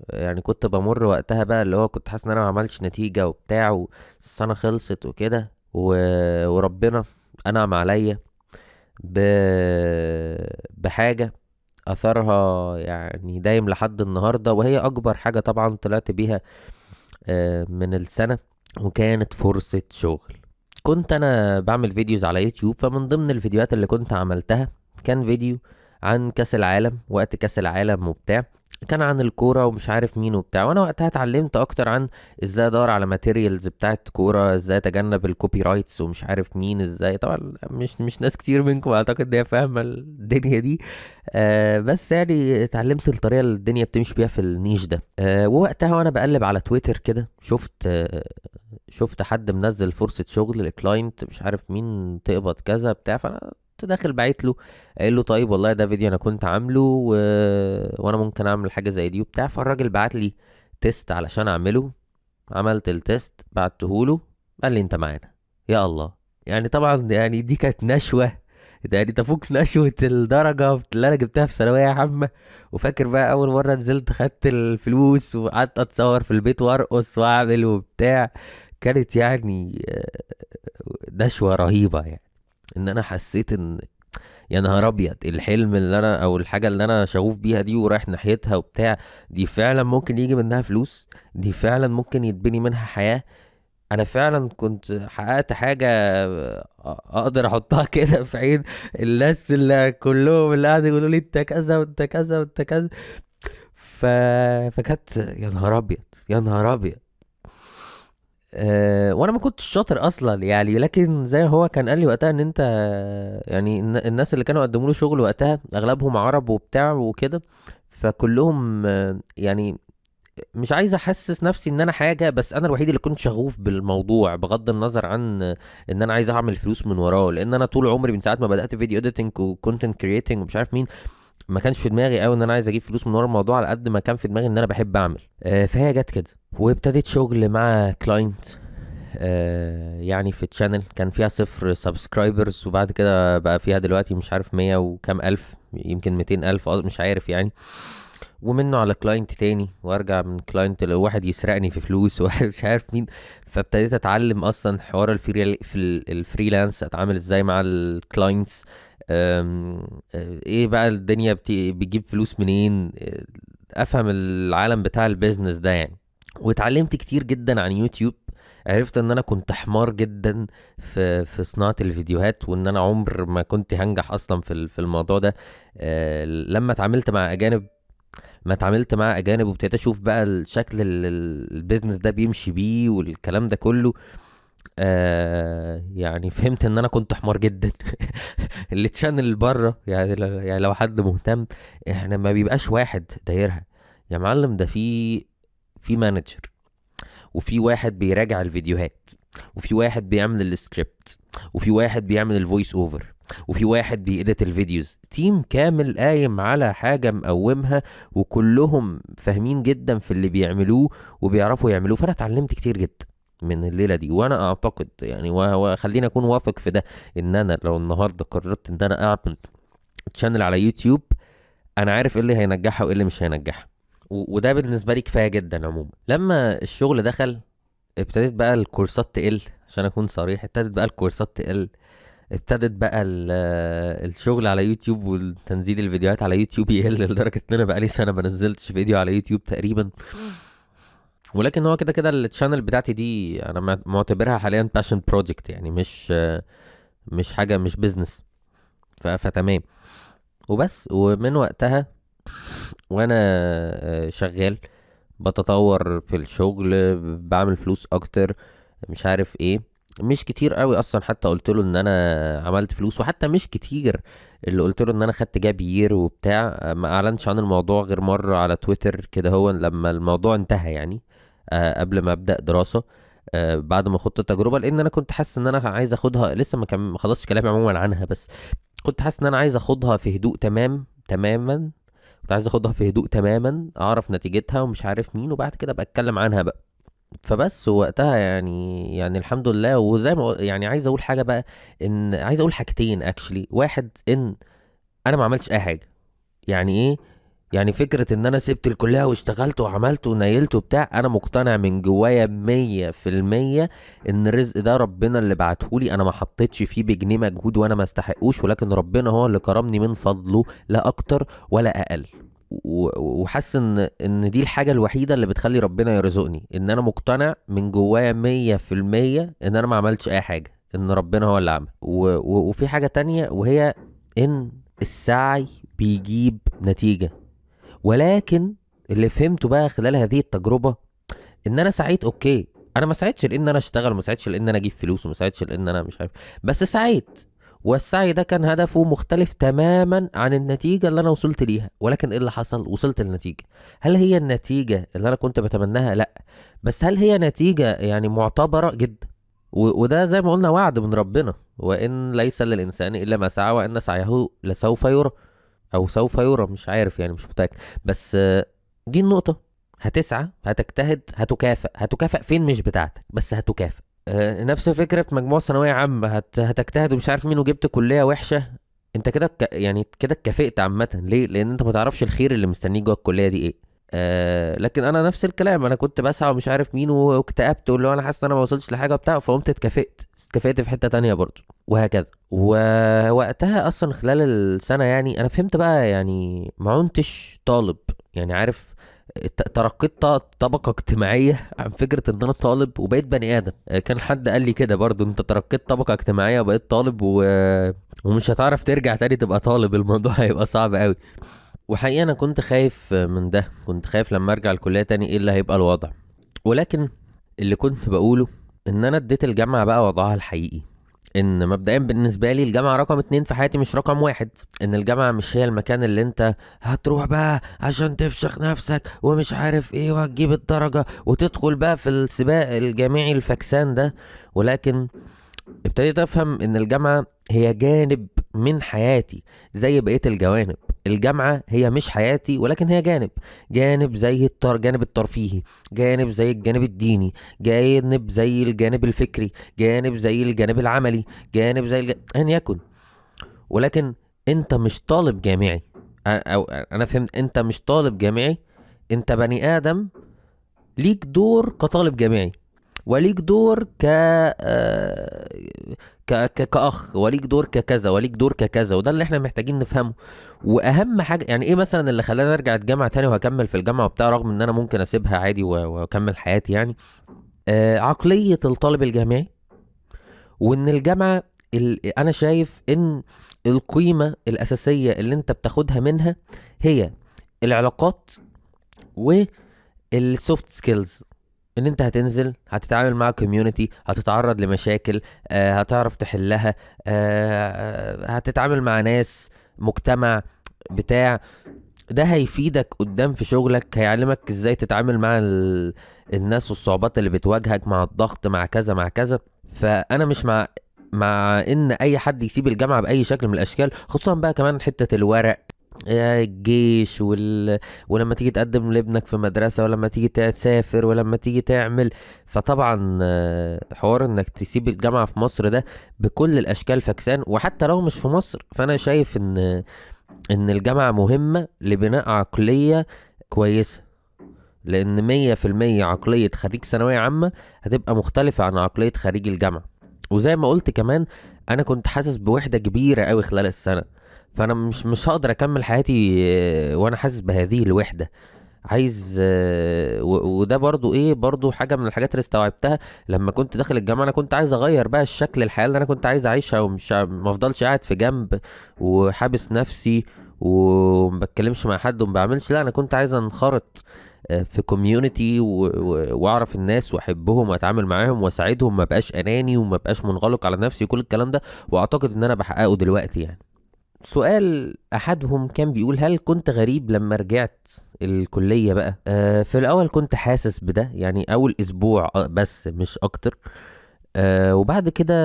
يعني كنت بمر وقتها بقى اللي هو كنت حاسس ان انا ما عملتش نتيجة وبتاع، والسنة خلصت وكده وربنا انعم عليا ب... بحاجة اثرها يعني دايم لحد النهاردة، وهي اكبر حاجة طبعا طلعت بيها من السنة، وكانت فرصة شغل. كنت انا بعمل فيديوز على يوتيوب، فمن ضمن الفيديوهات اللي كنت عملتها كان فيديو عن كاس العالم، وقت كاس العالم وبتاع، كان عن الكورة ومش عارف مين وبتاع. وانا وقتها اتعلمت اكتر عن ازاي ادور على ماتيريالز بتاعت كورة، ازاي اتجنب الكوبي رايتس ومش عارف مين ازاي. طبعا مش ناس كتير منكم اعتقد ان هي فاهمة الدنيا دي، بس يعني اتعلمت الطريقة اللي الدنيا بتمشي بيها في النيش ده. ووقتها وانا بقلب على تويتر كده شفت حد منزل فرصة شغل لكلاينت مش عارف مين، تقبض كذا بتاع. فانا كنت داخل بعت له، قايل له طيب والله ده فيديو انا كنت عامله وانا ممكن اعمل حاجة زي دي وبتاع. فالراجل بعت لي تيست علشان اعمله، عملت التيست بعته له، قال لي انت معانا. يا الله، يعني طبعا يعني دي كانت نشوة، يعني تفوق نشوة الدرجة اللي انا جبتها في ثانوية عامة. وفاكر بقى اول مرة نزلت خدت الفلوس وقعدت اتصور في البيت وارقص واعمل وبتاع. كانت يعني نشوة رهيبة، يعني ان انا حسيت ان يا نهار ابيض، الحلم اللي انا او الحاجة اللي انا شغوف بيها دي ورايح ناحيتها وبتاع، دي فعلا ممكن يجي منها فلوس، دي فعلا ممكن يتبني منها حياة. انا فعلا كنت حققت حاجة اقدر احطها كده في عين الناس اللي كلهم اللي قاعد يقولوا لي انت كذا وانت كذا وانت كذا. ف... فكانت يا نهار ابيض، يا نهار ابيض. وانا ما كنتش شاطر اصلا يعني، لكن زي هو كان قال لي وقتها ان انت يعني الناس اللي كانوا قدموا له شغل وقتها اغلبهم عرب وبتاع وكده، فكلهم يعني مش عايز احسس نفسي ان انا حاجه، بس انا الوحيد اللي كنت شغوف بالموضوع بغض النظر عن ان انا عايز اعمل فلوس من وراه. لان انا طول عمري من ساعه ما بدات فيديو اديتنج وكونتنت كرييتنج ومش عارف مين، ما كانش في دماغي قوي ان انا عايز اجيب فلوس من ورا الموضوع، على قد ما كان في دماغي ان انا بحب اعمل. فهي جت كده وابتديت شغل مع كلاينت. يعني في تشانل كان فيها 0 سبسكرايبرز، وبعد كده بقى فيها دلوقتي مش عارف 100 وكام الف، يمكن 200 الف، مش عارف يعني. ومنه على كلاينت تاني، وارجع من كلاينت لواحد يسرقني في فلوس وواحد مش عارف مين. فابتديت اتعلم اصلا حوار الفريلانس، اتعامل ازاي مع الكلاينتس، ايه بقى الدنيا بتجيب فلوس منين، افهم العالم بتاع البيزنس ده يعني. واتعلمت كتير جدا عن يوتيوب. عرفت ان انا كنت حمار جدا في صناعة الفيديوهات، وان انا عمر ما كنت هنجح اصلا في الموضوع ده. لما اتعاملت مع اجانب، ما اتعاملت مع اجانب وابتديت اشوف بقى الشكل البيزنس ده بيمشي بيه والكلام ده كله، يعني فهمت ان انا كنت حمار جدا. اللي تشانل بره يعني، يعني لو حد مهتم، احنا ما بيبقاش واحد دايرها يا معلم، ده في مانجر، وفي واحد بيراجع الفيديوهات، وفي واحد بيعمل السكريبت، وفي واحد بيعمل الفويس اوفر، وفي واحد بيedit الفيديوز. تيم كامل قايم على حاجة مقومها، وكلهم فاهمين جدا في اللي بيعملوه وبيعرفوا يعملوه. فانا اتعلمت كتير جدا من الليلة دي. وانا اعتقد يعني وخليني اكون واثق في ده، ان انا لو النهاردة قررت ان انا اعمل تشانل على يوتيوب، انا عارف ايه اللي هينجحها وايه اللي مش هينجحها. وده بالنسبة لي كفاية جدا. عموما لما الشغل دخل، ابتدت بقى الكورسات تقل، عشان اكون صريح ابتدت بقى الكورسات تقل. ابتدت بقى الشغل على يوتيوب والتنزيل الفيديوهات على يوتيوب يقل، لدرجة ان انا بقالي سنة ما نزلتش فيديو على يوتيوب تقريبا. ولكن هو كده كده التشانل بتاعتي دي انا معتبرها حاليا باشن بروجكت، يعني مش حاجة، مش بيزنس. فتمام. وبس. ومن وقتها وانا شغال بتطور في الشغل، بعمل فلوس اكتر، مش عارف ايه. مش كتير قوي اصلا، حتى قلت له ان انا عملت فلوس، وحتى مش كتير اللي قلت له ان انا خدت جاب يير وبتاع. ما اعلنش عن الموضوع غير مرة على تويتر كده، هو لما الموضوع انتهى يعني، قبل ما ابدا دراسة. بعد ما خدت التجربة، لان انا كنت حاسس ان انا عايز اخدها لسه، ما خلصتش كلامي عموما عنها، بس كنت حاسس ان انا عايز اخدها في هدوء تماما. كنت عايز اخدها في هدوء تماما، اعرف نتيجتها ومش عارف مين، وبعد كده ابقى اتكلم عنها بقى. فبس وقتها يعني الحمد لله. وزي ما يعني عايز اقول حاجه بقى، ان عايز اقول حاجتين اكشلي. واحد، ان انا ما عملتش اي حاجه. يعني ايه؟ يعني فكرة ان انا سبت الكلية واشتغلت وعملت ونيلت وبتاع، انا مقتنع من جوايا 100% ان الرزق ده ربنا اللي بعتهولي. انا ما حطيتش فيه بجنيه مجهود وانا ما استحقوش، ولكن ربنا هو اللي كرمني من فضله، لا اكتر ولا اقل. وحاسس ان دي الحاجة الوحيدة اللي بتخلي ربنا يرزقني، ان انا مقتنع من جوايا 100% ان انا ما عملتش اي حاجة، ان ربنا هو اللي عمل. وفي حاجة تانية، وهي ان السعي بيجيب نتيجة. ولكن اللي فهمته بقى خلال هذه التجربة، ان انا سعيت اوكي. انا ما سعيتش لان انا اشتغل، وما سعيتش لان انا اجيب فلوس، وما سعيتش لان انا مش عارف، بس سعيت. والسعي ده كان هدفه مختلف تماما عن النتيجة اللي انا وصلت ليها. ولكن ايه اللي حصل؟ وصلت للنتيجة. هل هي النتيجة اللي انا كنت بتمناها؟ لا. بس هل هي نتيجة يعني معتبرة جدا؟ وده زي ما قلنا وعد من ربنا، وان ليس للانسان الا ما سعى وان سعيه لسوف يرى، او سوف يرى، مش عارف يعني، مش متأكد. بس دي النقطة. هتسعى، هتجتهد، هتكافئ فين مش بتاعتك، بس هتكافئ. نفس فكرة مجموعة ثانوية عامة، هتجتهد ومش عارف مين وجبت كلية وحشة. انت كده يعني كده اتكافئت عامة. ليه؟ لان انت ما تعرفش الخير اللي مستنيك جوه الكلية دي ايه. لكن انا نفس الكلام، انا كنت بسعى ومش عارف مين واكتئبت، واللي هو انا حاسس ان انا ما وصلتش لحاجه وبتاع، فقمت اتكافئت في حته تانية برضه، وهكذا. ووقتها اصلا خلال السنه يعني انا فهمت بقى، يعني ما عنتش طالب. يعني عارف، ترقيت طبقه اجتماعيه عن فكره ان انا طالب وبقيت بني ادم. كان حد قال لي كده برضه، انت ترقيت طبقه اجتماعيه وبقيت طالب ومش هتعرف ترجع تاني تبقى طالب. الموضوع هيبقى صعب قوي. وحقيقة أنا كنت خايف من ده، كنت خايف لما أرجع الكلية تاني إيه اللي هيبقى الوضع. ولكن اللي كنت بقوله، إن أنا اديت الجامعة بقى وضعها الحقيقي. إن مبدئيا بالنسبة لي الجامعة رقم 2 في حياتي، مش رقم 1. إن الجامعة مش هي المكان اللي أنت هتروح بقى عشان تفشخ نفسك ومش عارف إيه وهتجيب الدرجة وتدخل بقى في السباق الجامعي الفكسان ده. ولكن ابتديت افهم ان الجامعة هي جانب من حياتي زي بقية الجوانب. الجامعة هي مش حياتي، ولكن هي جانب زي جانب الترفيهي، جانب زي الجانب الديني، جانب زي الجانب الفكري، جانب زي الجانب العملي، جانب زي ان يكن. ولكن انت مش طالب جامعي. او انا فهمت انت مش طالب جامعي، انت بني ادم ليك دور كطالب جامعي، وليك دور كأخ، وليك دور ككذا، وليك دور ككذا. وده اللي احنا محتاجين نفهمه. واهم حاجة يعني ايه مثلا اللي خلاني ارجع الجامعة تاني وهكمل في الجامعة وبتاع، رغم ان انا ممكن اسيبها عادي واكمل حياتي يعني. عقلية الطالب الجامعي. وان الجامعة، انا شايف ان القيمة الاساسية اللي انت بتاخدها منها هي العلاقات والسوفت سكيلز. ان انت هتنزل هتتعامل مع كوميونتي، هتتعرض لمشاكل، هتعرف تحلها، هتتعامل مع ناس، مجتمع بتاع. ده هيفيدك قدام في شغلك، هيعلمك ازاي تتعامل مع الناس والصعوبات اللي بتواجهك، مع الضغط، مع كذا مع كذا. فانا مش مع ان اي حد يسيب الجامعة باي شكل من الاشكال، خصوصا بقى كمان حتة الورق، الجيش ولما تيجي تقدم لابنك في مدرسة، ولما تيجي تسافر، ولما تيجي تعمل. فطبعا حوار انك تسيب الجامعة في مصر ده بكل الاشكال فكسان. وحتى لو مش في مصر، فانا شايف ان الجامعة مهمة لبناء عقلية كويسة. لان 100% عقلية خريج ثانوية عامة هتبقى مختلفة عن عقلية خريج الجامعة. وزي ما قلت كمان، انا كنت حاسس بوحدة كبيرة قوي خلال السنة. فانا مش هقدر اكمل حياتي وانا حاسس بهذه الوحدة. عايز وده برضو ايه، برضو حاجة من الحاجات اللي استوعبتها لما كنت داخل الجامعة. انا كنت عايز اغير بقى الشكل، الحياة اللي انا كنت عايز اعيشها، ومش ما افضلش قاعد في جنب وحابس نفسي وما بتكلمش مع حد وما بعملش. لا، انا كنت عايز انخرط في كوميونتي واعرف الناس واحبهم واتعامل معاهم واساعدهم، ما بقاش اناني وما بقاش منغلق على نفسي وكل الكلام ده. واعتقد ان انا بحققه دلوقتي يعني. سؤال احدهم كان بيقول: هل كنت غريب لما رجعت الكلية بقى؟ في الاول كنت حاسس بده، يعني اول اسبوع بس مش اكتر. وبعد كده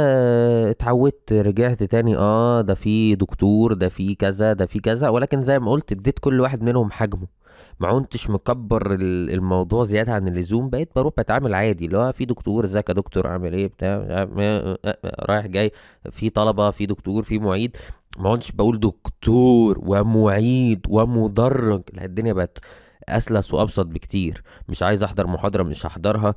اتعودت، رجعت تاني، ده في دكتور، ده في كذا، ده في كذا، ولكن زي ما قلت اديت كل واحد منهم حجمه. ما كنتش مكبر الموضوع زيادة عن اللزوم. بقيت بروح بتعامل عادي، اللي هو في دكتور، ازيك يا دكتور، عامل ايه، بتاع مش عارف رايح جاي، في طلبة، في دكتور، في معيد. ما كنتش بقول دكتور ومعيد ومدرج. لا، الدنيا بقت اسلس وابسط بكتير. مش عايز احضر محاضرة مش هحضرها.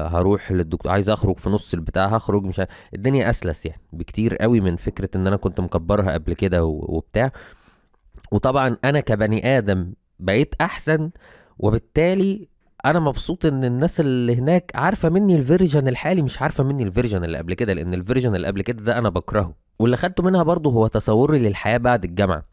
هروح للدكتور، عايز اخرج في نص البتاع هخرج، مش عارف. الدنيا اسلس يعني بكتير قوي من فكرة ان انا كنت مكبرها قبل كده وبتاع. وطبعا انا كبني ادم بقيت احسن، وبالتالي انا مبسوط ان الناس اللي هناك عارفة مني الفيرجن الحالي، مش عارفة مني الفيرجن اللي قبل كده، لان الفيرجن اللي قبل كده ده انا بكرهه. واللي خدته منها برضه هو تصوري للحياة بعد الجامعة.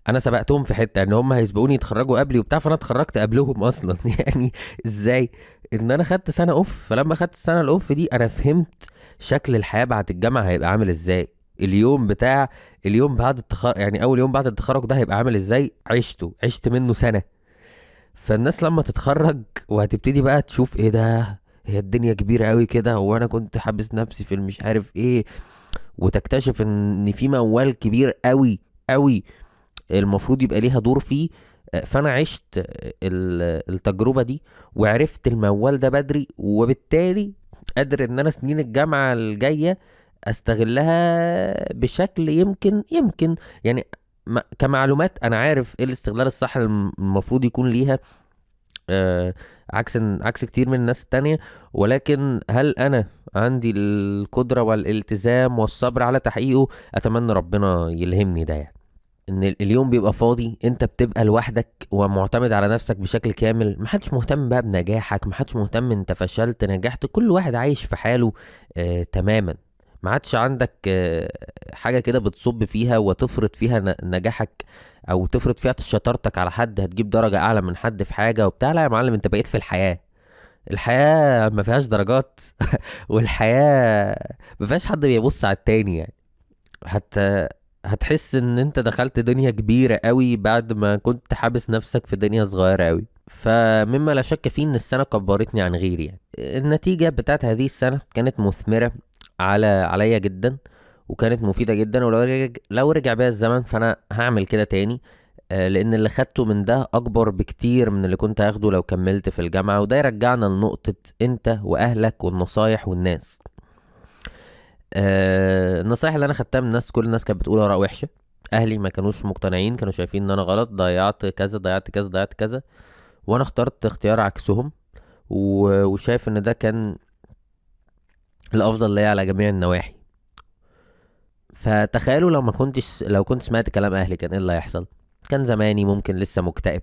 انا سبقتهم في حته ان هم هيسبقوني يتخرجوا قبلي وبتاع، فانا اتخرجت قبلهم اصلا يعني ازاي؟ ان انا خدت سنه اوف، فلما خدت السنه الاوف دي انا فهمت شكل الحياه بعد الجامعه هيبقى عامل ازاي. اليوم بتاع اليوم بعد التخرج، يعني اول يوم بعد التخرج ده هيبقى عامل ازاي، عشت منه سنه. فالناس لما تتخرج وهتبتدي بقى تشوف ايه ده، هي الدنيا كبيره قوي كده، وانا كنت حابس نفسي في المش عارف ايه، وتكتشف ان في موال كبير قوي قوي المفروض يبقى ليها دور فيه. فانا عشت التجربة دي، وعرفت الموال ده بدري، وبالتالي قادر ان انا سنين الجامعة الجاية استغلها بشكل يمكن يعني كمعلومات انا عارف ايه الاستغلال الصح المفروض يكون ليها. عكس كتير من الناس التانية. ولكن هل انا عندي القدرة والالتزام والصبر على تحقيقه؟ اتمنى ربنا يلهمني ده يعني. ان اليوم بيبقى فاضي، انت بتبقى لوحدك ومعتمد على نفسك بشكل كامل. محدش مهتم بقى بنجاحك، محدش مهتم انت فشلت نجحت، كل واحد عايش في حاله تماما. ما عادش عندك حاجة كده بتصب فيها وتفرض فيها نجاحك، او تفرض فيها شطارتك على حد هتجيب درجة اعلى من حد في حاجة وبتاع. لا يا معلم، انت بقيت في الحياة. الحياة ما فيهاش درجات والحياة ما فيهاش حد بيبص على التاني يعني. حتى هتحس ان انت دخلت دنيا كبيرة قوي بعد ما كنت حابس نفسك في دنيا صغيرة قوي. فمما لا شك فيه ان السنة كبرتني عن غيري يعني. النتيجة بتاعت هذه السنة كانت مثمرة عليا جدا، وكانت مفيدة جدا. لو رجع بيا الزمن فانا هعمل كده تاني. لان اللي خدته من ده اكبر بكتير من اللي كنت هاخده لو كملت في الجامعة. وده يرجعنا لنقطة انت واهلك والنصايح والناس. النصايح اللي انا خدتها من الناس، كل الناس كانت بتقول اراء وحشه. اهلي ما كانوش مقتنعين، كانوا شايفين ان انا غلط، ضيعت كذا ضيعت كذا ضيعت كذا. وانا اخترت اختيار عكسهم، وشايف ان ده كان الافضل ليا على جميع النواحي. فتخيلوا لو كنت سمعت كلام اهلي كان ايه اللي هيحصل. كان زماني ممكن لسه مكتئب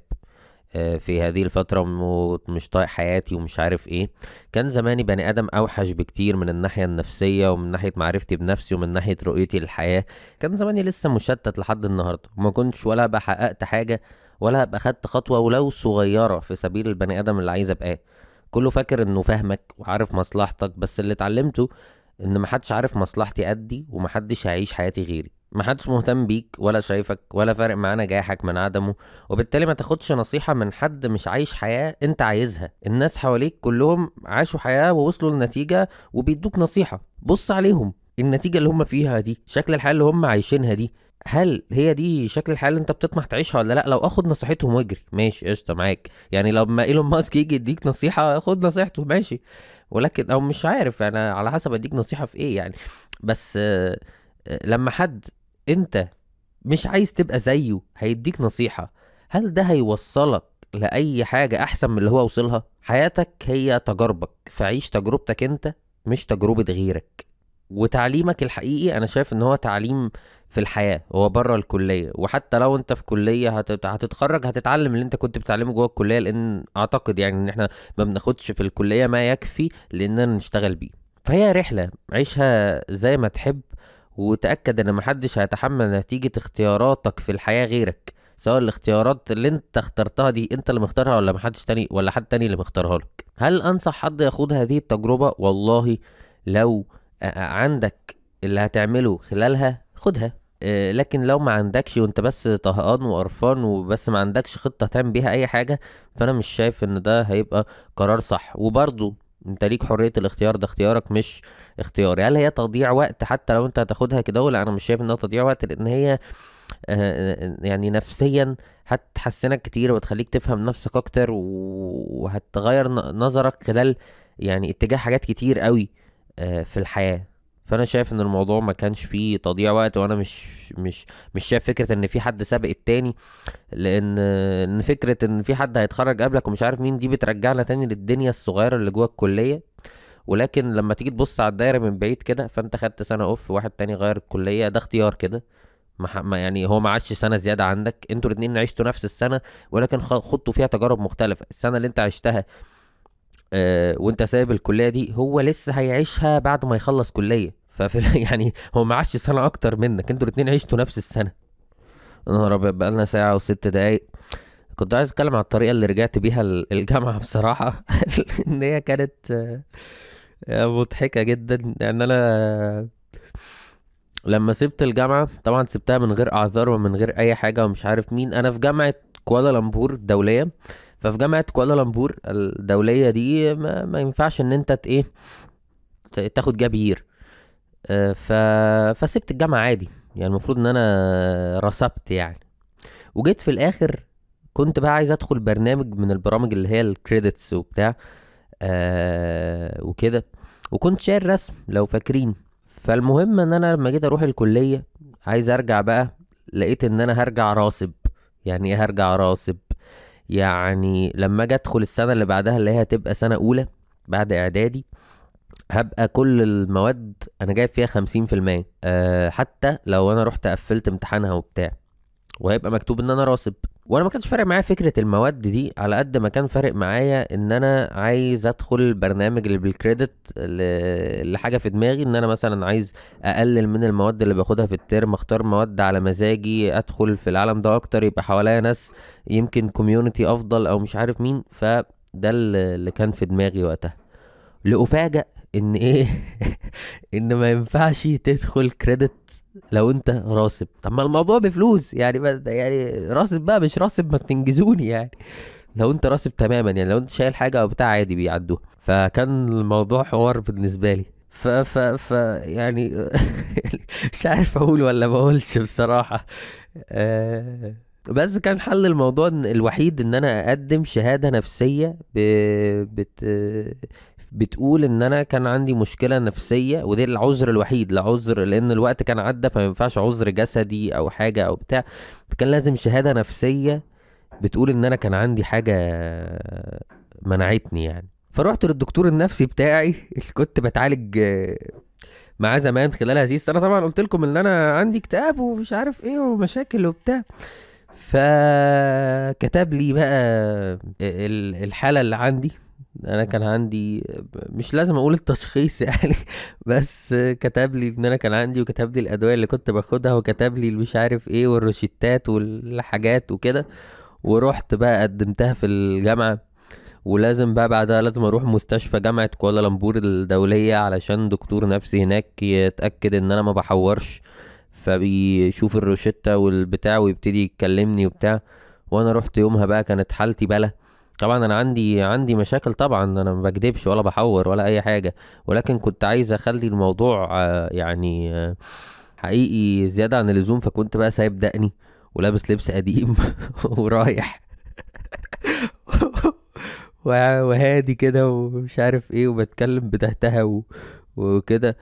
في هذه الفترة، ومش طايق حياتي ومش عارف ايه. كان زماني بني ادم اوحش بكتير من الناحية النفسية، ومن ناحية معرفتي بنفسي، ومن ناحية رؤيتي للحياة. كان زماني لسه مشتت لحد النهاردة، وما كنتش ولا هبقى حققت حاجة، ولا هبقى خدت خطوة ولو صغيرة في سبيل البني ادم اللي عايز ابقاه. كله فاكر انه فاهمك وعارف مصلحتك، بس اللي اتعلمته ان محدش عارف مصلحتي قدي، ومحدش هيعيش حياتي غيري. محدش مهتم بيك ولا شايفك ولا فارق معاه نجاحك من عدمه. وبالتالي ما تاخدش نصيحة من حد مش عايش حياة انت عايزها. الناس حواليك كلهم عاشوا حياة ووصلوا لنتيجة وبيدوك نصيحة. بص عليهم، النتيجة اللي هم فيها دي، شكل الحياة اللي هم عايشينها دي، هل هي دي شكل الحياة اللي انت بتطمح تعيشها ولا لا؟ لو اخد نصيحتهم واجري ماشي قشطة معاك يعني. لو ما ايلون ماسك يجي يديك نصيحة خد نصيحته ماشي. ولكن او مش عارف يعني، على حسب اديك نصيحة في ايه يعني. بس لما حد انت مش عايز تبقى زيه هيديك نصيحة، هل ده هيوصلك لأي حاجة أحسن من اللي هو وصلها؟ حياتك هي تجاربك، فعيش تجربتك انت، مش تجربة غيرك. وتعليمك الحقيقي انا شايف ان هو تعليم في الحياة، هو بره الكلية. وحتى لو انت في كلية هتتخرج هتتعلم اللي انت كنت بتعلمه جوه الكلية، لان اعتقد يعني ان احنا ما بناخدش في الكلية ما يكفي لاننا نشتغل بيه. فهي رحلة عيشها زي ما تحب، وتأكد ان محدش هيتحمل نتيجة اختياراتك في الحياة غيرك. سواء الاختيارات اللي انت اخترتها دي انت اللي مختارها، ولا محدش تاني، ولا حد تاني اللي مختارها لك. هل انصح حد يخوض هذه التجربة؟ والله لو عندك اللي هتعمله خلالها خدها. لكن لو ما عندكش وانت بس طهقان وقرفان وبس ما عندكش خطة تعمل بيها اي حاجة، فانا مش شايف ان ده هيبقى قرار صح. وبرضو انت ليك حرية الاختيار، ده اختيارك مش اختياري. هل هي تضييع وقت حتى لو انت هتاخدها كده؟ لا، انا مش شايف انها تضييع وقت، لان هي يعني نفسيا هتحسنك كتير وتخليك تفهم نفسك اكتر، وهتغير نظرك خلال يعني اتجاه حاجات كتير قوي في الحياة. فانا شايف ان الموضوع ما كانش فيه تضييع وقت، وانا مش شايف فكرة ان في حد سابق التاني، لان ان فكرة ان في حد هيتخرج قبلك ومش عارف مين، دي بترجعنا تاني للدنيا الصغيرة اللي جوه الكلية. ولكن لما تيجي تبص على الدايرة من بعيد كده، فانت خدت سنة اوف، واحد تاني غير الكلية، ده اختيار كده. ما يعني هو ما عادش سنة زيادة عنك، انتوا الاتنين عشتوا نفس السنة، ولكن خضتوا فيها تجارب مختلفة. السنة اللي انت عشتها وانت سايب الكلية دي، هو لسه هيعيشها بعد ما يخلص كلية. ففي يعني هو ما عادش سنة اكتر منك، انتوا الاتنين عشتوا نفس السنة. يا نهار ابيض، بقالنا ساعة وست دقايق. كنت عايز اتكلم عن الطريقة اللي رجعت بيها الجامعة بصراحة. ان هي كانت مضحكة جدا. يعني انا لما سبت الجامعة، طبعا سبتها من غير اعذار ومن غير اي حاجة ومش عارف مين. انا في جامعة كوالالمبور الدولية. ففي جامعة كوالالمبور الدولية دي ما ينفعش ان انت ايه تاخد جابير. ف... فسبت الجامعة عادي. يعني المفروض ان انا رسبت يعني. وجيت في الاخر كنت بقى عايز ادخل برنامج من البرامج اللي هي الكريدتس وبتاع وكده. وكنت شايل رسم لو فاكرين. فالمهم ان انا لما جيت اروح الكلية عايز ارجع بقى، لقيت ان انا هرجع راسب. يعني ايه هرجع راسب؟ يعني لما اجي ادخل السنة اللي بعدها اللي هي هتبقى سنة اولى بعد اعدادي، هبقى كل المواد انا جايب فيها 50%. حتى لو انا رحت قفلت امتحانها وبتاع، وهيبقى مكتوب ان انا راسب. وانا ما كانش فارق معايا فكره المواد دي على قد ما كان فارق معايا ان انا عايز ادخل البرنامج اللي بالكريدت، لحاجه في دماغي ان انا مثلا عايز اقلل من المواد اللي باخدها في الترم، اختار مواد على مزاجي، ادخل في العالم ده اكتر، يبقى حواليا ناس يمكن كوميونتي افضل او مش عارف مين. فده اللي كان في دماغي وقتها. لأفاجأ ان ايه ان ما ينفعش تدخل كريدت لو انت راسب. طب ما الموضوع بفلوس يعني، يعني راسب بقى مش راسب ما تنجزوني يعني. لو انت راسب تماما، يعني لو انت شايل حاجه او بتاع عادي بيعدوها. فكان الموضوع حوار بالنسبه لي. يعني يعني مش عارف اقول ولا ما اقولش بصراحه. بس كان حل الموضوع الوحيد ان انا اقدم شهاده نفسيه بت بتقول ان انا كان عندي مشكله نفسيه، ودي العذر الوحيد. لعذر لان الوقت كان عدى، فما ينفعش عذر جسدي او حاجه او بتاع. فكان لازم شهاده نفسيه بتقول ان انا كان عندي حاجه منعتني يعني. فروحت للدكتور النفسي بتاعي اللي كنت بتعالج معاه زمان خلال هذه السنه. طبعا قلت لكم ان انا عندي اكتئاب ومش عارف ايه ومشاكل وبتاع. فكتب لي بقى الحالة اللي عندي. انا كان عندي، مش لازم اقول التشخيص يعني، بس كتب لي ان انا كان عندي، وكتب لي الادوية اللي كنت باخدها، وكتب لي مش عارف ايه والروشتات والحاجات وكده. ورحت بقى قدمتها في الجامعة. ولازم بقى بعدها لازم اروح مستشفى جامعة كوالالمبور الدولية علشان دكتور نفسي هناك يتأكد ان انا ما بحورش. فبيشوف الروشتة والبتاع ويبتدي يكلمني وبتاع. وانا رحت يومها بقى كانت حالتي بلا. طبعا انا عندي مشاكل، طبعا انا ما بكدبش ولا بحور ولا اي حاجة. ولكن كنت عايز اخلي الموضوع يعني حقيقي زيادة عن اللزوم. فكنت بقى سايب دقني ولابس لبس قديم ورايح وهادي كده ومش عارف ايه، وبتكلم بتهتها وكده.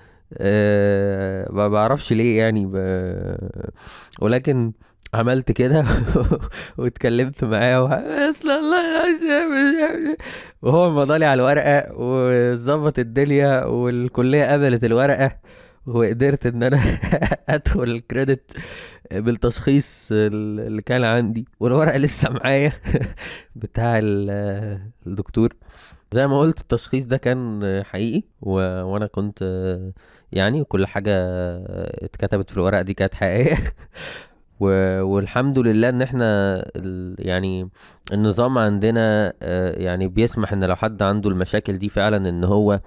ما بعرفش ليه يعني ولكن عملت كده. واتكلمت معاه اصل الله وهو مضالي على الورقة وظبط الدنيا، والكلية قبلت الورقة، وقدرت ان انا ادخل الكريدت بالتشخيص اللي كان عندي. والورقة لسه معايا بتاع الدكتور. زي ما قلت التشخيص ده كان حقيقي وانا كنت يعني كل حاجة اتكتبت في الورقة دي كانت حقيقية. والحمد لله ان احنا يعني النظام عندنا يعني بيسمح ان لو حد عنده المشاكل دي فعلا ان هو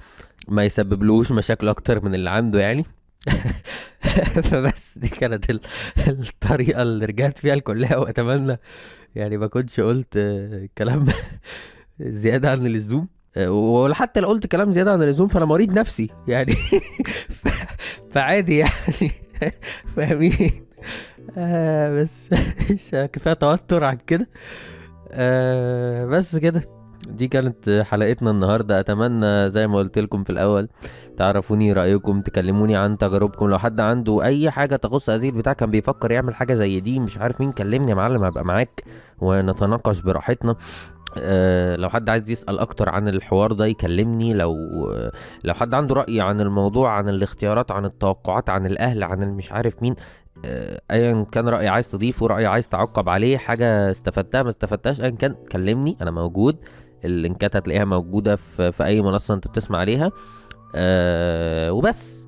ما يسببلوش مشاكل اكتر من اللي عنده يعني. فبس دي كانت الطريقة اللي رجعت فيها الكلية. واتمنى يعني ما كنتش قلت كلام زيادة عن اللزوم. وحتى لو قلت كلام زياده عن اللزوم فانا مريض نفسي يعني. فعادي يعني. فاهمين؟ بس مش كفايه توتر عن كده. بس كده. دي كانت حلقتنا النهارده. اتمنى زي ما قلت لكم في الاول تعرفوني رايكم، تكلموني عن تجاربكم. لو حد عنده اي حاجه تخص ازيد بتاع كان بيفكر يعمل حاجه زي دي مش عارف مين، كلمني يا معلم هبقى معاك ونتناقش براحتنا. لو حد عايز يسأل اكتر عن الحوار ده يكلمني. لو حد عنده رأي عن الموضوع، عن الاختيارات، عن التوقعات، عن الاهل، عن مش عارف مين، ايا كان رأي عايز تضيفه، رأي عايز تعقب عليه، حاجة استفدتها ما استفدتهاش، ايا كان كلمني انا موجود. اللينكات هتلاقيها موجودة في اي منصة انت بتسمع عليها. وبس.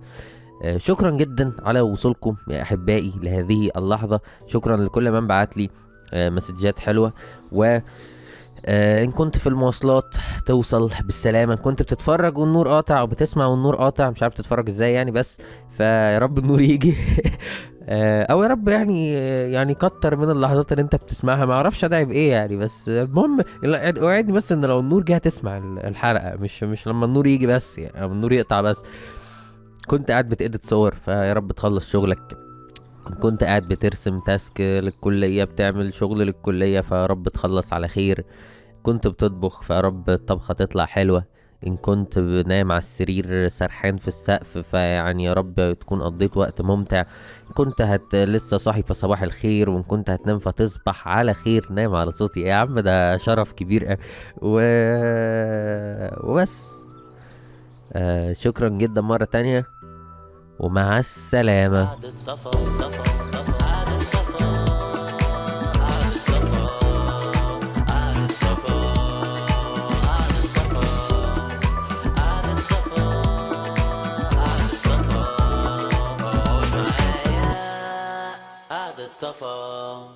شكرا جدا على وصولكم يا احبائي لهذه اللحظة. شكرا لكل من بعت لي مسجات حلوة. و ان كنت في المواصلات توصل بالسلامة، ان كنت بتتفرج والنور قاطع او بتسمع والنور قاطع مش عارف تتفرج ازاي يعني، بس فيا رب النور يجي. او يا رب يعني كتر من اللحظات اللي انت بتسمعها، ما اعرفش ادعي بايه يعني، بس المهم اوعدني بس ان لو النور جه هتسمع الحلقة، مش لما النور يجي بس يعني، او النور يقطع بس. كنت قاعد بتedit صور فيا رب تخلص شغلك. كنت قاعد بترسم تاسك للكلية، بتعمل شغل للكلية فيا رب تخلص على خير. كنت بتطبخ فيا رب الطبخة تطلع حلوة. ان كنت نايم على السرير سرحان في السقف فيعني يا رب تكون قضيت وقت ممتع. إن كنت لسه صاحي فصباح الخير، وان كنت هتنام فتصبح على خير. نايم على صوتي يا عم ده شرف كبير. و... وبس. شكرا جدا مرة تانية ومع السلامة. قعدة صفا صفا صفا، قعدة صفا، قعدة صفا، قعدة صفا، قعدة صفا، قعدة صفا، قعدة صفا، اقعد معايا قعدة صفا.